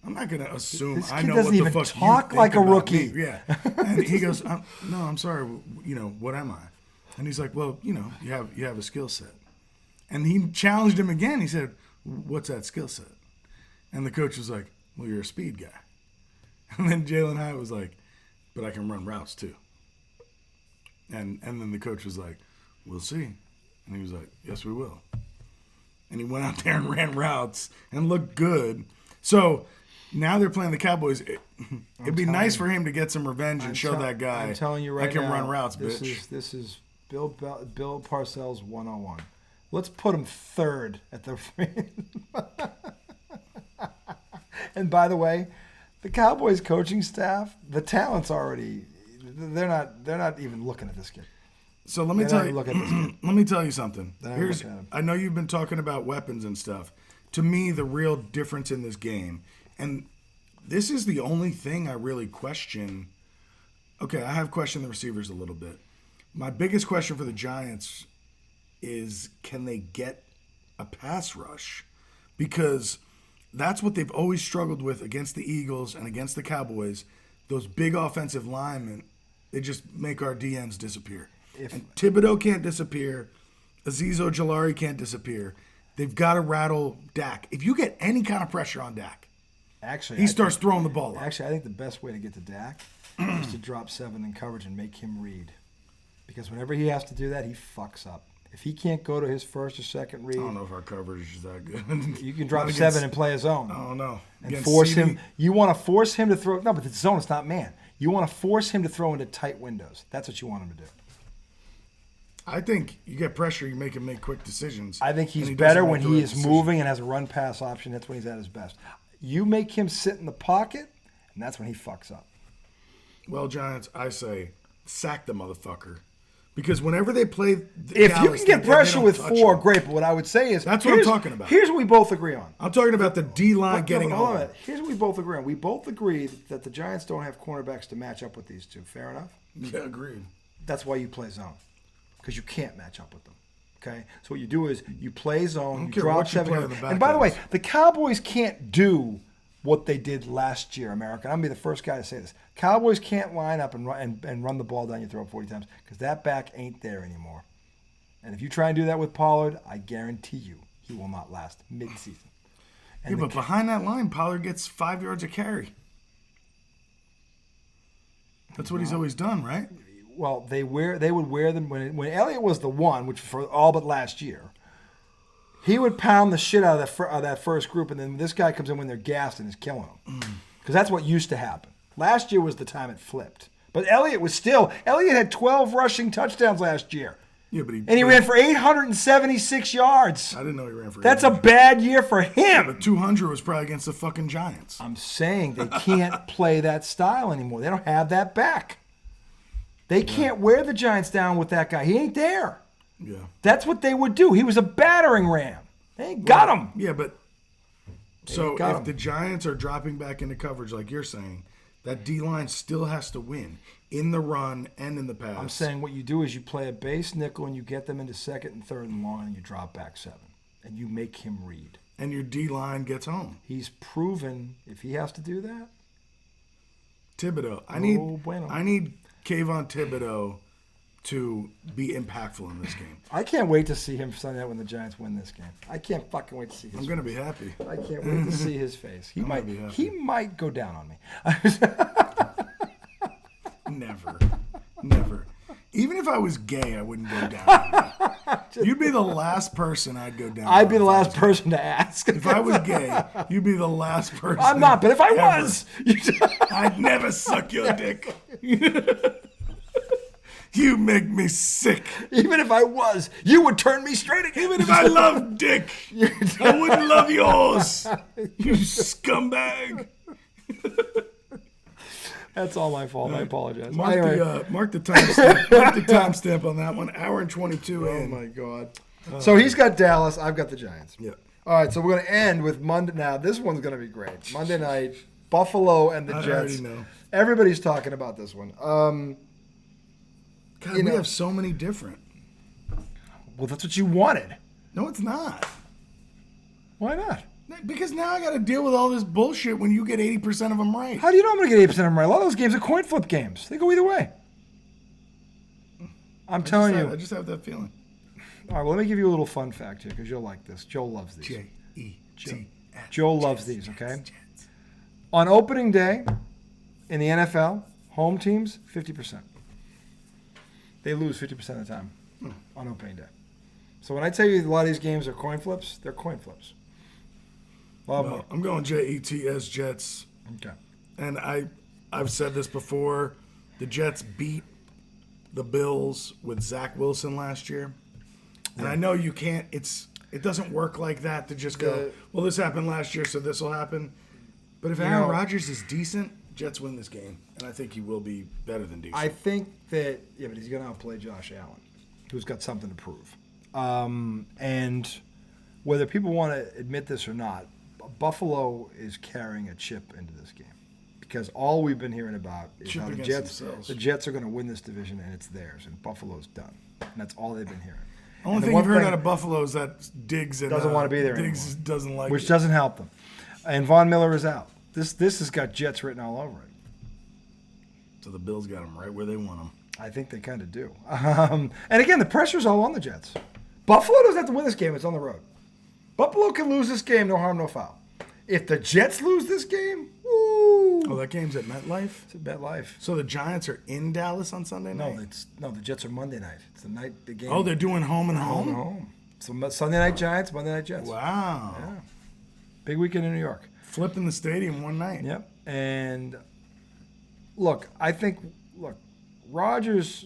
I'm not going to assume I know what the fuck you think. Doesn't even talk like a rookie. Me. Yeah. And he goes, "No, I'm sorry. You know, what am I?" And he's like, "Well, you know, you have a skill set." And he challenged him again. He said, "What's that skill set?" And the coach was like, "Well, you're a speed guy." And then Jalen Hyatt was like, "But I can run routes too." And then the coach was like, "We'll see." And he was like, "Yes, we will." And he went out there and ran routes and looked good. So now they're playing the Cowboys. It'd be nice for him to get some revenge and show that guy. I'm telling you right now, I can now, run routes, bitch. This is Bill Parcells 101. Let's put him third at the. And by the way, the Cowboys coaching staff, the talent's already. They're not even looking at this kid. So let me tell you. Let me tell you something. I know you've been talking about weapons and stuff. To me, the real difference in this game, and this is the only thing I really question. Okay, I have questioned the receivers a little bit. My biggest question for the Giants is, can they get a pass rush? Because that's what they've always struggled with against the Eagles and against the Cowboys. Those big offensive linemen They just make our DNs disappear. If And Thibodeau can't disappear. Aziz Ojulari can't disappear. They've got to rattle Dak. If you get any kind of pressure on Dak, actually, he starts throwing the ball up. Actually, I think the best way to get to Dak is to drop 7 in coverage and make him read. Because whenever he has to do that, he fucks up. If he can't go to his first or second read, I don't know if our coverage is that good. you can drop 7 and play a zone. I don't know. And force him. You want to force him to throw. No, but the zone is not man. You want to force him to throw into tight windows. That's what you want him to do. I think you get pressure, you make him make quick decisions. I think he's better when he is moving and has a run-pass option. That's when he's at his best. You make him sit in the pocket, and that's when he fucks up. Well, Giants, I say, sack the motherfucker. Because whenever they play if Dallas, you can get pressure with 4, him. great. But what I would say is... That's what I'm talking about. Here's what we both agree on. I'm talking about the D-line getting hold home. on. Here's what we both agree on. We both agree that the Giants don't have cornerbacks to match up with these two. Fair enough? Yeah, agreed. That's why you play zone. Because you can't match up with them. Okay? So what you do is you play zone, you drop 7. And by the way, the Cowboys can't do what they did last year, America. I'm going to be the first guy to say this. Cowboys can't line up and run the ball down your throat 40 times because that back ain't there anymore. And if you try and do that with Pollard, I guarantee you he will not last mid-season. Yeah, but behind that line, Pollard gets 5 yards a carry. That's what he's always done, right? Well, they would wear them when Elliott was the one, which for all but last year. He would pound the shit out of that first group, and then this guy comes in when they're gassed and is killing them. Because that's what used to happen. Last year was the time it flipped. But Elliott had 12 rushing touchdowns last year. Yeah, but he ran for 876 yards. I didn't know he ran for. That's a bad year for him. Yeah, but 200 was probably against the fucking Giants. I'm saying they can't play that style anymore. They don't have that back. They can't wear the Giants down with that guy. He ain't there. Yeah. That's what they would do. He was a battering ram. They ain't got him. Yeah, but so if the Giants are dropping back into coverage like you're saying, that D-line still has to win in the run and in the pass. I'm saying what you do is you play a base nickel and you get them into second and third and long and you drop back 7. And you make him read. And your D-line gets home. He's proven if he has to do that. Thibodeau. I need Kayvon Thibodeau to be impactful in this game. I can't wait to see him Sunday night when the Giants win this game. I can't fucking wait to see his face. I'm going to be happy. I can't wait to see his face. He might go down on me. Never. Even if I was gay, I wouldn't go down. You'd be the last person I'd go down. I'd be the last person to ask. If I was gay, you'd be the last person. I'm not, but if I was, I'd never suck your dick. You make me sick. Even if I was, you would turn me straight again. Even if I loved dick, I wouldn't love yours. You scumbag. That's all my fault. I apologize. Mark the timestamp. Mark the timestamp on that one. Hour and 22 in. Oh my God. So he's got Dallas. I've got the Giants. Yeah. All right. So we're going to end with Monday. Now this one's going to be great. Monday night, Buffalo and the Jets. I already know. Everybody's talking about this one. God, we have so many different. Well, that's what you wanted. No, it's not. Why not? Because now I got to deal with all this bullshit when you get 80% of them right. How do you know I'm going to get 80% of them right? A lot of those games are coin flip games. They go either way. I just have that feeling. All right, well, let me give you a little fun fact here because you'll like this. Joe loves these. J-E-T-S. Joe loves these, okay? On opening day in the NFL, home teams, 50%. They lose 50% of the time on opening day. So when I tell you a lot of these games are coin flips, they're coin flips. Well, I'm going Jets, Jets. Okay. And I've said this before. The Jets beat the Bills with Zach Wilson last year. And I know you can't, it doesn't work like that to just go, well, this happened last year, so this will happen. But if Aaron Rodgers is decent, Jets win this game. And I think he will be better than decent. I think that, but he's going to outplay Josh Allen, who's got something to prove. And whether people want to admit this or not, Buffalo is carrying a chip into this game. Because all we've been hearing about is how the Jets are going to win this division and it's theirs. And Buffalo's done. And that's all they've been hearing. The only thing you've heard out of Buffalo is that Diggs doesn't want to be there Diggs anymore, doesn't like which it. doesn't help them. And Von Miller is out. This has got Jets written all over it. So the Bills got them right where they want them. I think they kind of do. And again, the pressure's all on the Jets. Buffalo doesn't have to win this game. It's on the road. Buffalo can lose this game, no harm, no foul. If the Jets lose this game, woo. Oh, that game's at MetLife? It's at MetLife. So the Giants are in Dallas on Sunday night? No, the Jets are Monday night. It's the night the game. Oh, they're doing home and home? Home. So Sunday night Giants, Monday night Jets. Wow. Yeah. Big weekend in New York. Flipping the stadium one night. Yep. And look, Rodgers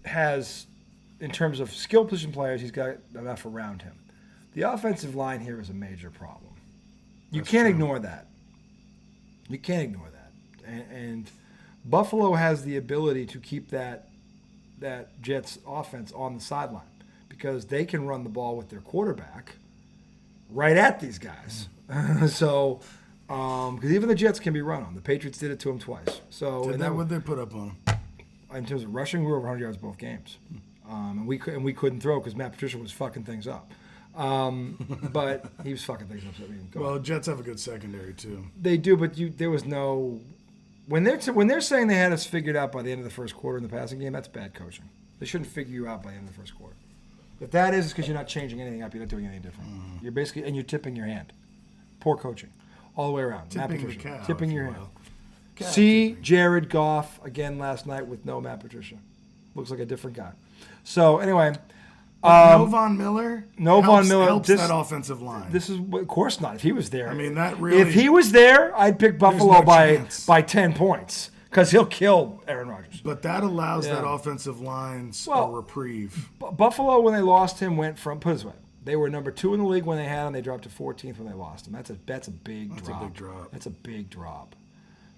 has, in terms of skill position players, he's got enough around him. The offensive line here is a major problem. You can't ignore that. You can't ignore that. And Buffalo has the ability to keep that Jets offense on the sideline because they can run the ball with their quarterback right at these guys. So, because even the Jets can be run on. The Patriots did it to them twice. So, What'd they put up on them? In terms of rushing, we were over 100 yards both games. And we couldn't throw because Matt Patricia was fucking things up. But he was fucking things up. So well, Jets have a good secondary too. They do, but there was no when they're saying they had us figured out by the end of the first quarter in the passing game. That's bad coaching. They shouldn't figure you out by the end of the first quarter. If that is, it's because you're not changing anything up. You're not doing anything different. You're basically you're tipping your hand. Poor coaching, all the way around. Tipping the cow, tipping your hand. See Jared Goff again last night with no Matt Patricia. Looks like a different guy. So anyway. No Von Miller. Helps that offensive line. This is, of course, not. If he was there, I mean, that really. If he was there, I'd pick Buffalo by 10 points because he'll kill Aaron Rodgers. But that allows that offensive line a reprieve. Buffalo, when they lost him, went from put it this way: they were number 2 in the league when they had him. They dropped to 14th when they lost him. That's a big drop. That's a big drop.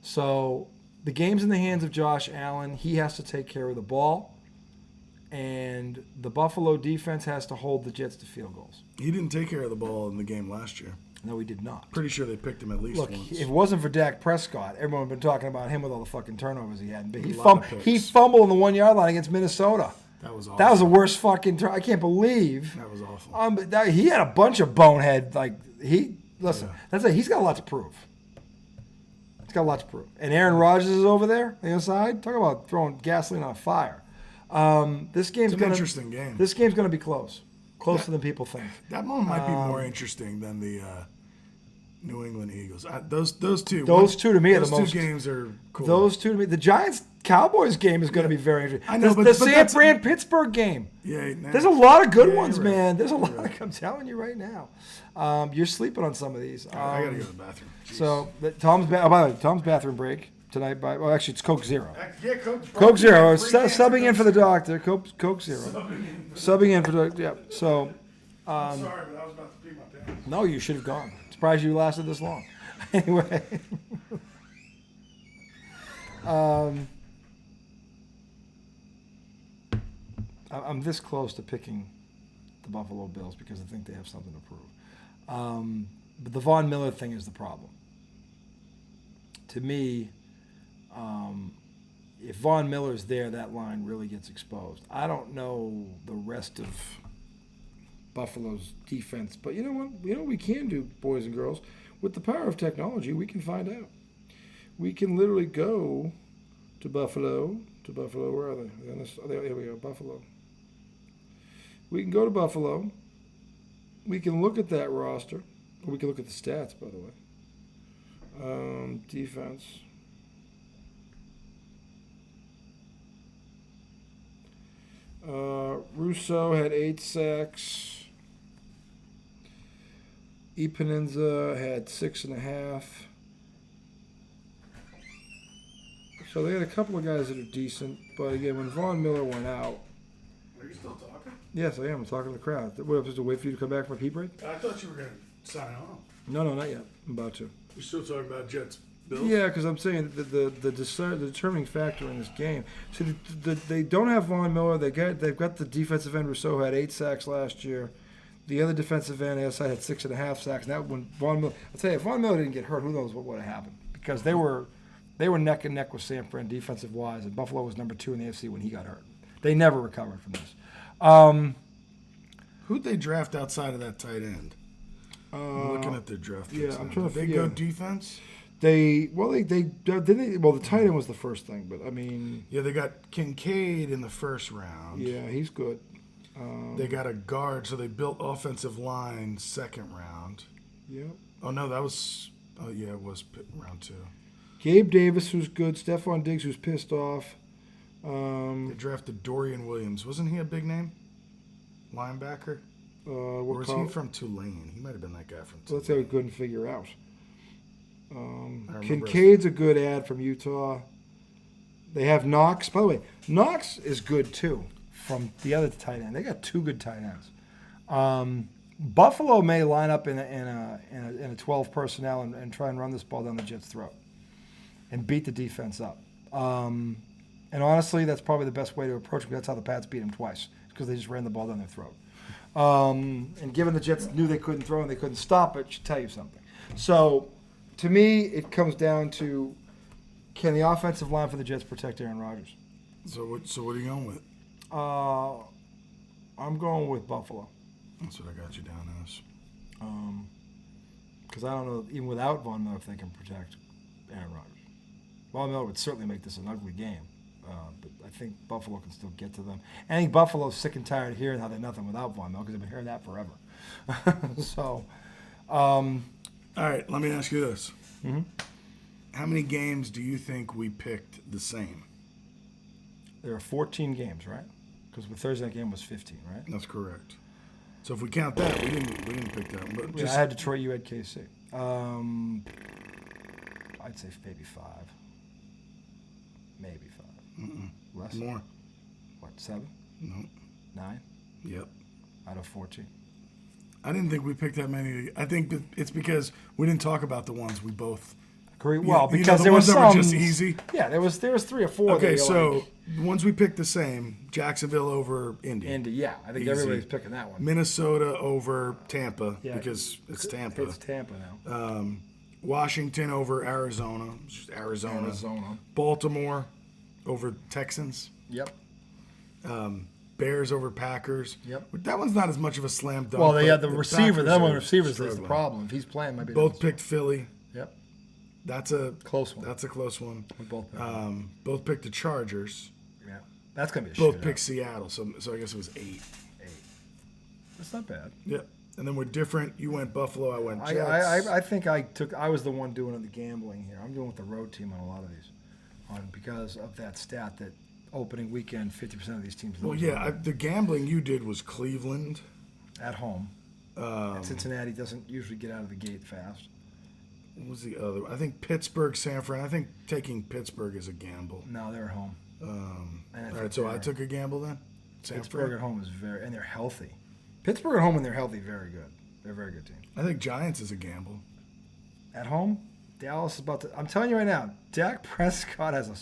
So the game's in the hands of Josh Allen. He has to take care of the ball. And the Buffalo defense has to hold the Jets to field goals. He didn't take care of the ball in the game last year. No, he did not. Pretty sure they picked him at least once. If it wasn't for Dak Prescott, everyone would been talking about him with all the fucking turnovers he had. But he fumbled on the 1 yard line against Minnesota. That was awful. That was the worst fucking I can't believe. That was awful. He had a bunch of bonehead. He's got a lot to prove. He's got a lot to prove. And Aaron Rodgers is over there on the other side. Talk about throwing gasoline on fire. This game's an interesting game. This game's going to be closer than people think. That one might be more interesting than the New England Eagles. Those two. Those two to me are the most. Those two games are cool. Those two to me. The Giants Cowboys game is going to be very interesting. I know, the San Fran Pittsburgh game. Yeah, there's a lot of good ones, man. There's a lot. I'm telling you right now. You're sleeping on some of these. I got to go to the bathroom. Jeez. So by the way, Tom's bathroom break. Tonight, actually, it's Coke Zero. Yeah, Coke Zero. Subbing in for the doctor. Coke Zero. Subbing in for the So. I'm sorry, but I was about to pee my pants. No, you should have gone. Surprised you lasted this long. Anyway. I'm this close to picking the Buffalo Bills because I think they have something to prove. But the Von Miller thing is the problem. To me, if Von Miller's there, that line really gets exposed. I don't know the rest of Buffalo's defense, but you know what? You know what we can do, boys and girls? With the power of technology, we can find out. We can literally go to Buffalo. Where are they? Here we go, Buffalo. We can go to Buffalo. We can look at that roster. Or we can look at the stats, by the way. Defense. Russo had 8 sacks. Epinenza had 6.5. So they had a couple of guys that are decent, but again, when Von Miller went out. Are you still talking? Yes, I am. I'm talking to the crowd. What, I'm supposed to wait for you to come back from a pee break? I thought you were going to sign off. No, not yet. I'm about to. You're still talking about Jets, Bills? Yeah, because I'm saying the determining factor in this game. See, they don't have Von Miller. They've got the defensive end Rousseau who had 8 sacks last year. The other defensive end, ASI, had 6.5 sacks. And that when Von Miller, I'll tell you, if Von Miller didn't get hurt, who knows what would have happened? Because they were neck and neck with San Fran defensive wise, and Buffalo was number 2 in the AFC when he got hurt. They never recovered from this. Who'd they draft outside of that tight end? I'm looking at their draft picks. I'm trying to Did they go defense? The tight end was the first thing, but I mean, Yeah, they got Kincaid in the first round. yeah, he's good. They got a guard, so they built offensive line second round. Yep. Oh no, that was. Oh yeah, it was round 2. Gabe Davis, who's good. Stephon Diggs, who's pissed off. They drafted Dorian Williams. Wasn't he a big name? Linebacker. Or was he from Tulane? He might have been that guy from Tulane. That's how we couldn't figure out. Kincaid's a good ad from Utah. They have Knox. By the way, Knox is good too from the other tight end. They got 2 good tight ends. Buffalo may line up in a 12 personnel and try and run this ball down the Jets' throat and beat the defense up. And honestly, that's probably the best way to approach it. That's how the Pats beat them twice, because they just ran the ball down their throat. And given the Jets knew they couldn't throw and they couldn't stop it, should tell you something. So, to me, it comes down to, can the offensive line for the Jets protect Aaron Rodgers? So what are you going with? I'm going with Buffalo. That's what I got you down as. Because I don't know, even without Von Miller, if they can protect Aaron Rodgers. Von Miller would certainly make this an ugly game. But I think Buffalo can still get to them. I think Buffalo's sick and tired of hearing how they're nothing without Von Miller, because they've been hearing that forever. So, all right, let me ask you this. Mm-hmm. How many games do you think we picked the same? There are 14 games, right? Because the Thursday night game was 15, right? That's correct. So if we count that, we didn't pick that one. But I had Detroit, you had KC. I'd say maybe 5. Maybe 5. Mm-mm. Less? More. What, 7? No. 9? Yep. Out of 14? I didn't think we picked that many. I think that it's because we didn't talk about the ones we both. Agree. Well, the because there ones was that some were just easy. Yeah, there was 3 or 4. Okay, that so like, the ones we picked the same: Jacksonville over Indy. yeah, I think Easy. everybody's picking that one. Minnesota over Tampa, Yeah, because it's Tampa. It's Tampa now. Washington over Arizona. Just Arizona. Baltimore over Texans. Yep. Bears over Packers. Yep. But that one's not as much of a slam dunk. Well, they but had the receiver. That one receivers is struggling. the problem. If he's playing, might be Both picked Philly. Yep. That's a Close one. That's a close one. We both picked. Both picked the Chargers. Yeah. That's gonna be a Both shootout. picked Seattle. So I guess it was 8. 8. That's not bad. Yep. And then we're different. You went Buffalo. I went Jets. I think I was the one doing the gambling here. I'm doing with the road team on a lot of these, because of that stat that opening weekend 50% of these teams lose. Well, yeah. The gambling you did was Cleveland at home. Cincinnati doesn't usually get out of the gate fast. What was the other? I think Pittsburgh, San Fran. I think taking Pittsburgh is a gamble. No, they're at home. All right, so I took a gamble then. Pittsburgh at home is and they're healthy. Pittsburgh at home when they're healthy, very good. They're a very good team. I think Giants is a gamble. At home, Dallas is about to. I'm telling you right now, Dak Prescott has a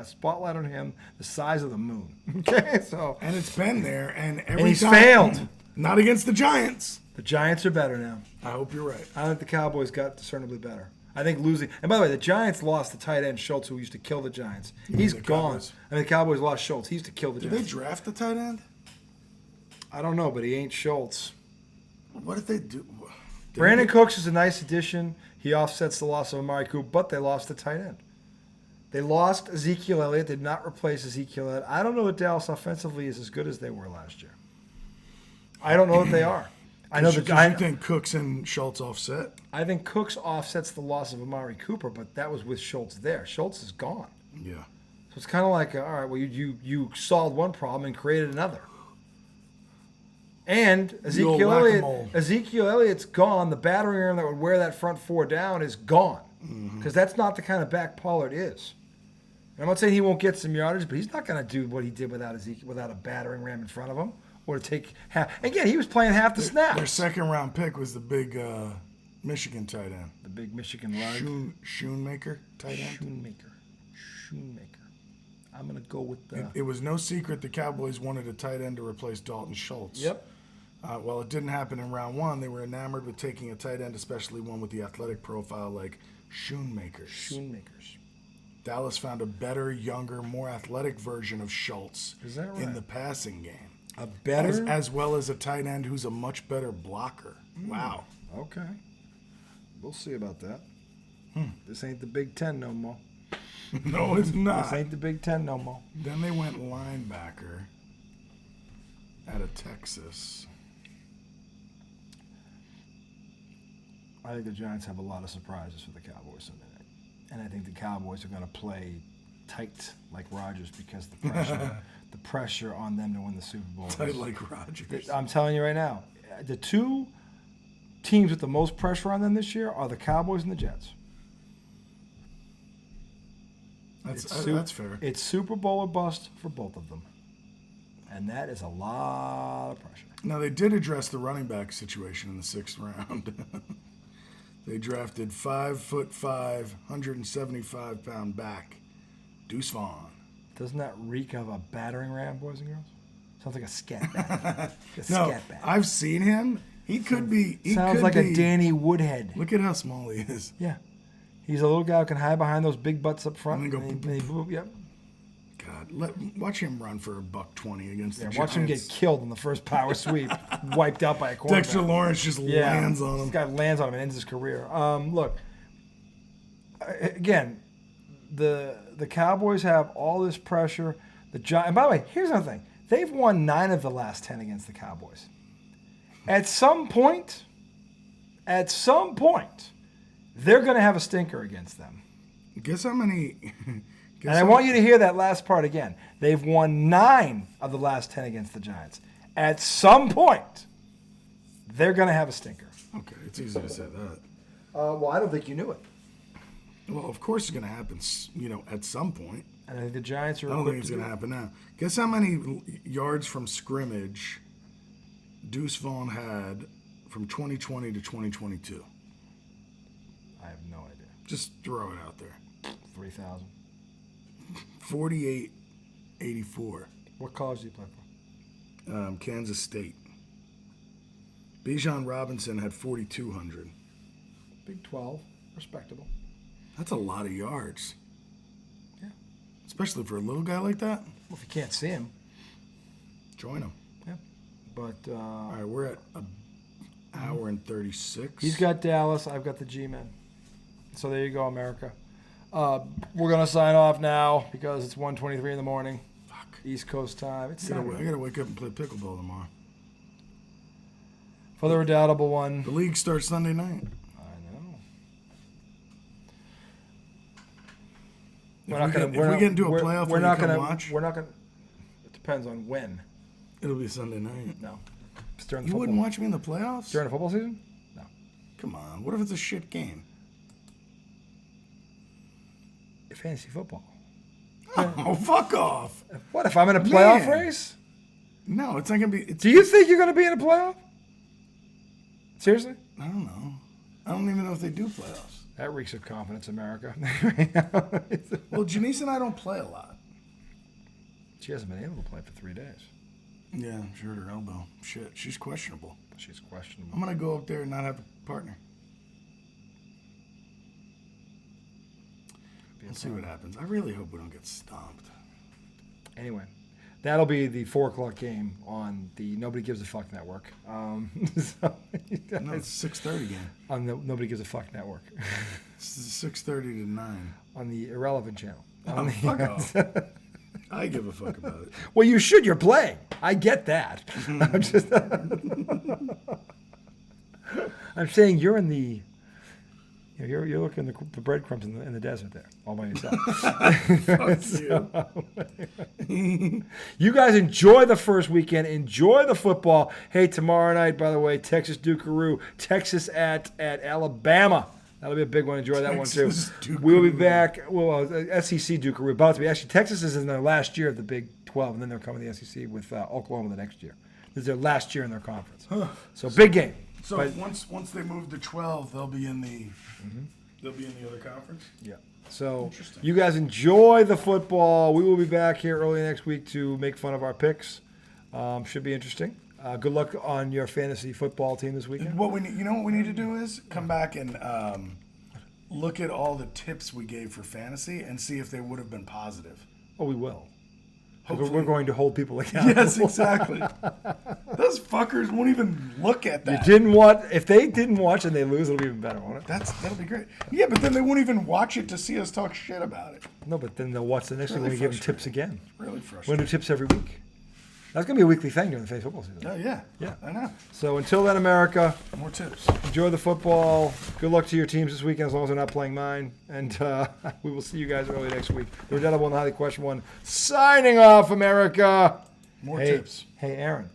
spotlight on him the size of the moon. Okay, so and it's been there, and he's failed. Not against the Giants. The Giants are better now. I hope you're right. I think the Cowboys got discernibly better. I think losing. And by the way, the Giants lost the tight end Schultz, who used to kill the Giants. He's gone. Cowboys? I mean, the Cowboys lost Schultz. He used to kill the Did Giants. they draft the tight end? I don't know, but he ain't Schultz. What did they do? Brandon Cooks is a nice addition. He offsets the loss of Amari Cooper, but they lost the tight end. They lost Ezekiel Elliott. Did not replace Ezekiel Elliott. I don't know that Dallas offensively is as good as they were last year. I don't know that they are. I know I think Cooks and Schultz offset. I think Cooks offsets the loss of Amari Cooper, but that was with Schultz there. Schultz is gone. Yeah. So it's kind of like, all right, well, you solved one problem and created another. And Ezekiel Elliott's gone. The battering ram that would wear that front 4 down is gone, because that's not the kind of back Pollard is. And I'm not saying he won't get some yardage, but he's not going to do what he did without a battering ram in front of him, or to take half. Again, he was playing half the snaps. Their second-round pick was the big Michigan tight end. The big Michigan lug. Schoonmaker tight end. Schoonmaker. I'm going to go with the... It was no secret the Cowboys wanted a tight end to replace Dalton Schultz. Yep. Well, it didn't happen in round 1. They were enamored with taking a tight end, especially one with the athletic profile like Schoonmakers. Dallas found a better, younger, more athletic version of Schultz in the passing game. A better? As well as a tight end who's a much better blocker. Wow. Okay. We'll see about that. This ain't the Big Ten no more. No, it's not. This ain't the Big Ten no more. Then they went linebacker out of Texas. I think the Giants have a lot of surprises for the Cowboys Sunday night. And I think the Cowboys are going to play tight like Rodgers because the pressure on them to win the Super Bowl. Tight like Rodgers. I'm telling you right now, the two teams with the most pressure on them this year are the Cowboys and the Jets. That's fair. It's Super Bowl or bust for both of them. And that is a lot of pressure. Now, they did address the running back situation in the 6th round. They drafted 5'5", 175-pound back, Deuce Vaughn. Doesn't that reek of a battering ram, boys and girls? Sounds like a scat back. No, I've seen him. He could be. Sounds like a Danny Woodhead. Look at how small he is. Yeah. He's a little guy who can hide behind those big butts up front. And then go, yep. God, watch him run for $120 against the Giants. Watch him get killed in the first power sweep, wiped out by a quarterback. Dexter Lawrence just lands on him. This guy lands on him and ends his career. Look, again, the Cowboys have all this pressure. And by the way, here's another thing. They've won 9 of the last 10 against the Cowboys. At some point, they're going to have a stinker against them. Guess how many... And I want you to hear that last part again. They've won 9 of the last 10 against the Giants. At some point, they're going to have a stinker. Okay, it's easy to say that. Well, I don't think you knew it. Well, of course it's going to happen, at some point. And I think the Giants are... I don't think it's going to happen now. Guess how many yards from scrimmage Deuce Vaughn had from 2020 to 2022? I have no idea. Just throw it out there. 3,000. 48-84. What college did he play for? Kansas State. Bijan Robinson had 4,200. Big 12. Respectable. That's a lot of yards. Yeah. Especially for a little guy like that. Well, if you can't see him, join him. Yeah. But all right, we're at an hour and 36. He's got Dallas. I've got the Gmen. So there you go, America. We're going to sign off now because it's 1:23 in the morning. Fuck. East Coast time. It's I got to wake up and play pickleball tomorrow. For the redoubtable one. The league starts Sunday night. I know. If we get into a playoff, we're not going to watch. We're not going to. It depends on when. It'll be Sunday night. No. It's during the you football. Wouldn't watch me in the playoffs? During the football season? No. Come on. What if it's a shit game? Fantasy football. Oh, fuck off. What, if I'm in a playoff race? No, it's not going to be... Do you think you're going to be in a playoff? Seriously? I don't know. I don't even know if they do playoffs. That reeks of confidence, America. Well, Janice and I don't play a lot. She hasn't been able to play for 3 days. Yeah, she hurt her elbow. Shit, she's questionable. She's questionable. I'm going to go up there and not have a partner. We'll see what happens. I really hope we don't get stomped. Anyway, that'll be the 4 o'clock game on the Nobody Gives a Fuck network. No, it's 6:30 game. On the Nobody Gives a Fuck network. It's 6:30 to 9. On the Irrelevant channel. Fuck off. I give a fuck about it. Well, you should. You're playing. I get that. I'm saying you're in the... You're looking at the breadcrumbs in the desert there, all by yourself. Fuck you. You guys enjoy the first weekend. Enjoy the football. Hey, tomorrow night, by the way, Texas Dukeroo. Texas at Alabama. That'll be a big one. Enjoy that one, too. Dukeroo. We'll be back. Well, SEC Dukeroo. About to be. Actually, Texas is in their last year of the Big 12, and then they're coming to the SEC with Oklahoma the next year. This is their last year in their conference. So, big game. So once they move to 12, they'll be in the other conference. Yeah. So you guys enjoy the football. We will be back here early next week to make fun of our picks. Should be interesting. Good luck on your fantasy football team this weekend. What we need to do is come back and look at all the tips we gave for fantasy and see if they would have been positive. Oh, we will. We're going to hold people accountable. Yes, exactly. Those fuckers won't even look at that. If they didn't watch and they lose, it'll be even better, won't it? That'll be great. Yeah, but then they won't even watch it to see us talk shit about it. No, but then they'll watch the next one when we give them tips again. Really We're frustrating. going to do tips every week. That's going to be a weekly thing during the FaZe football season. Oh, yeah. Yeah. I know. So until then, America, More tips. enjoy the football. Good luck to your teams this weekend as long as they're not playing mine. And we will see you guys early next week. The Redoubtable and Highly Questioned One signing off, America. More tips. Hey, Aaron.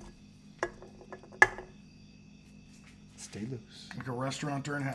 Stay loose. Like a restaurant during half.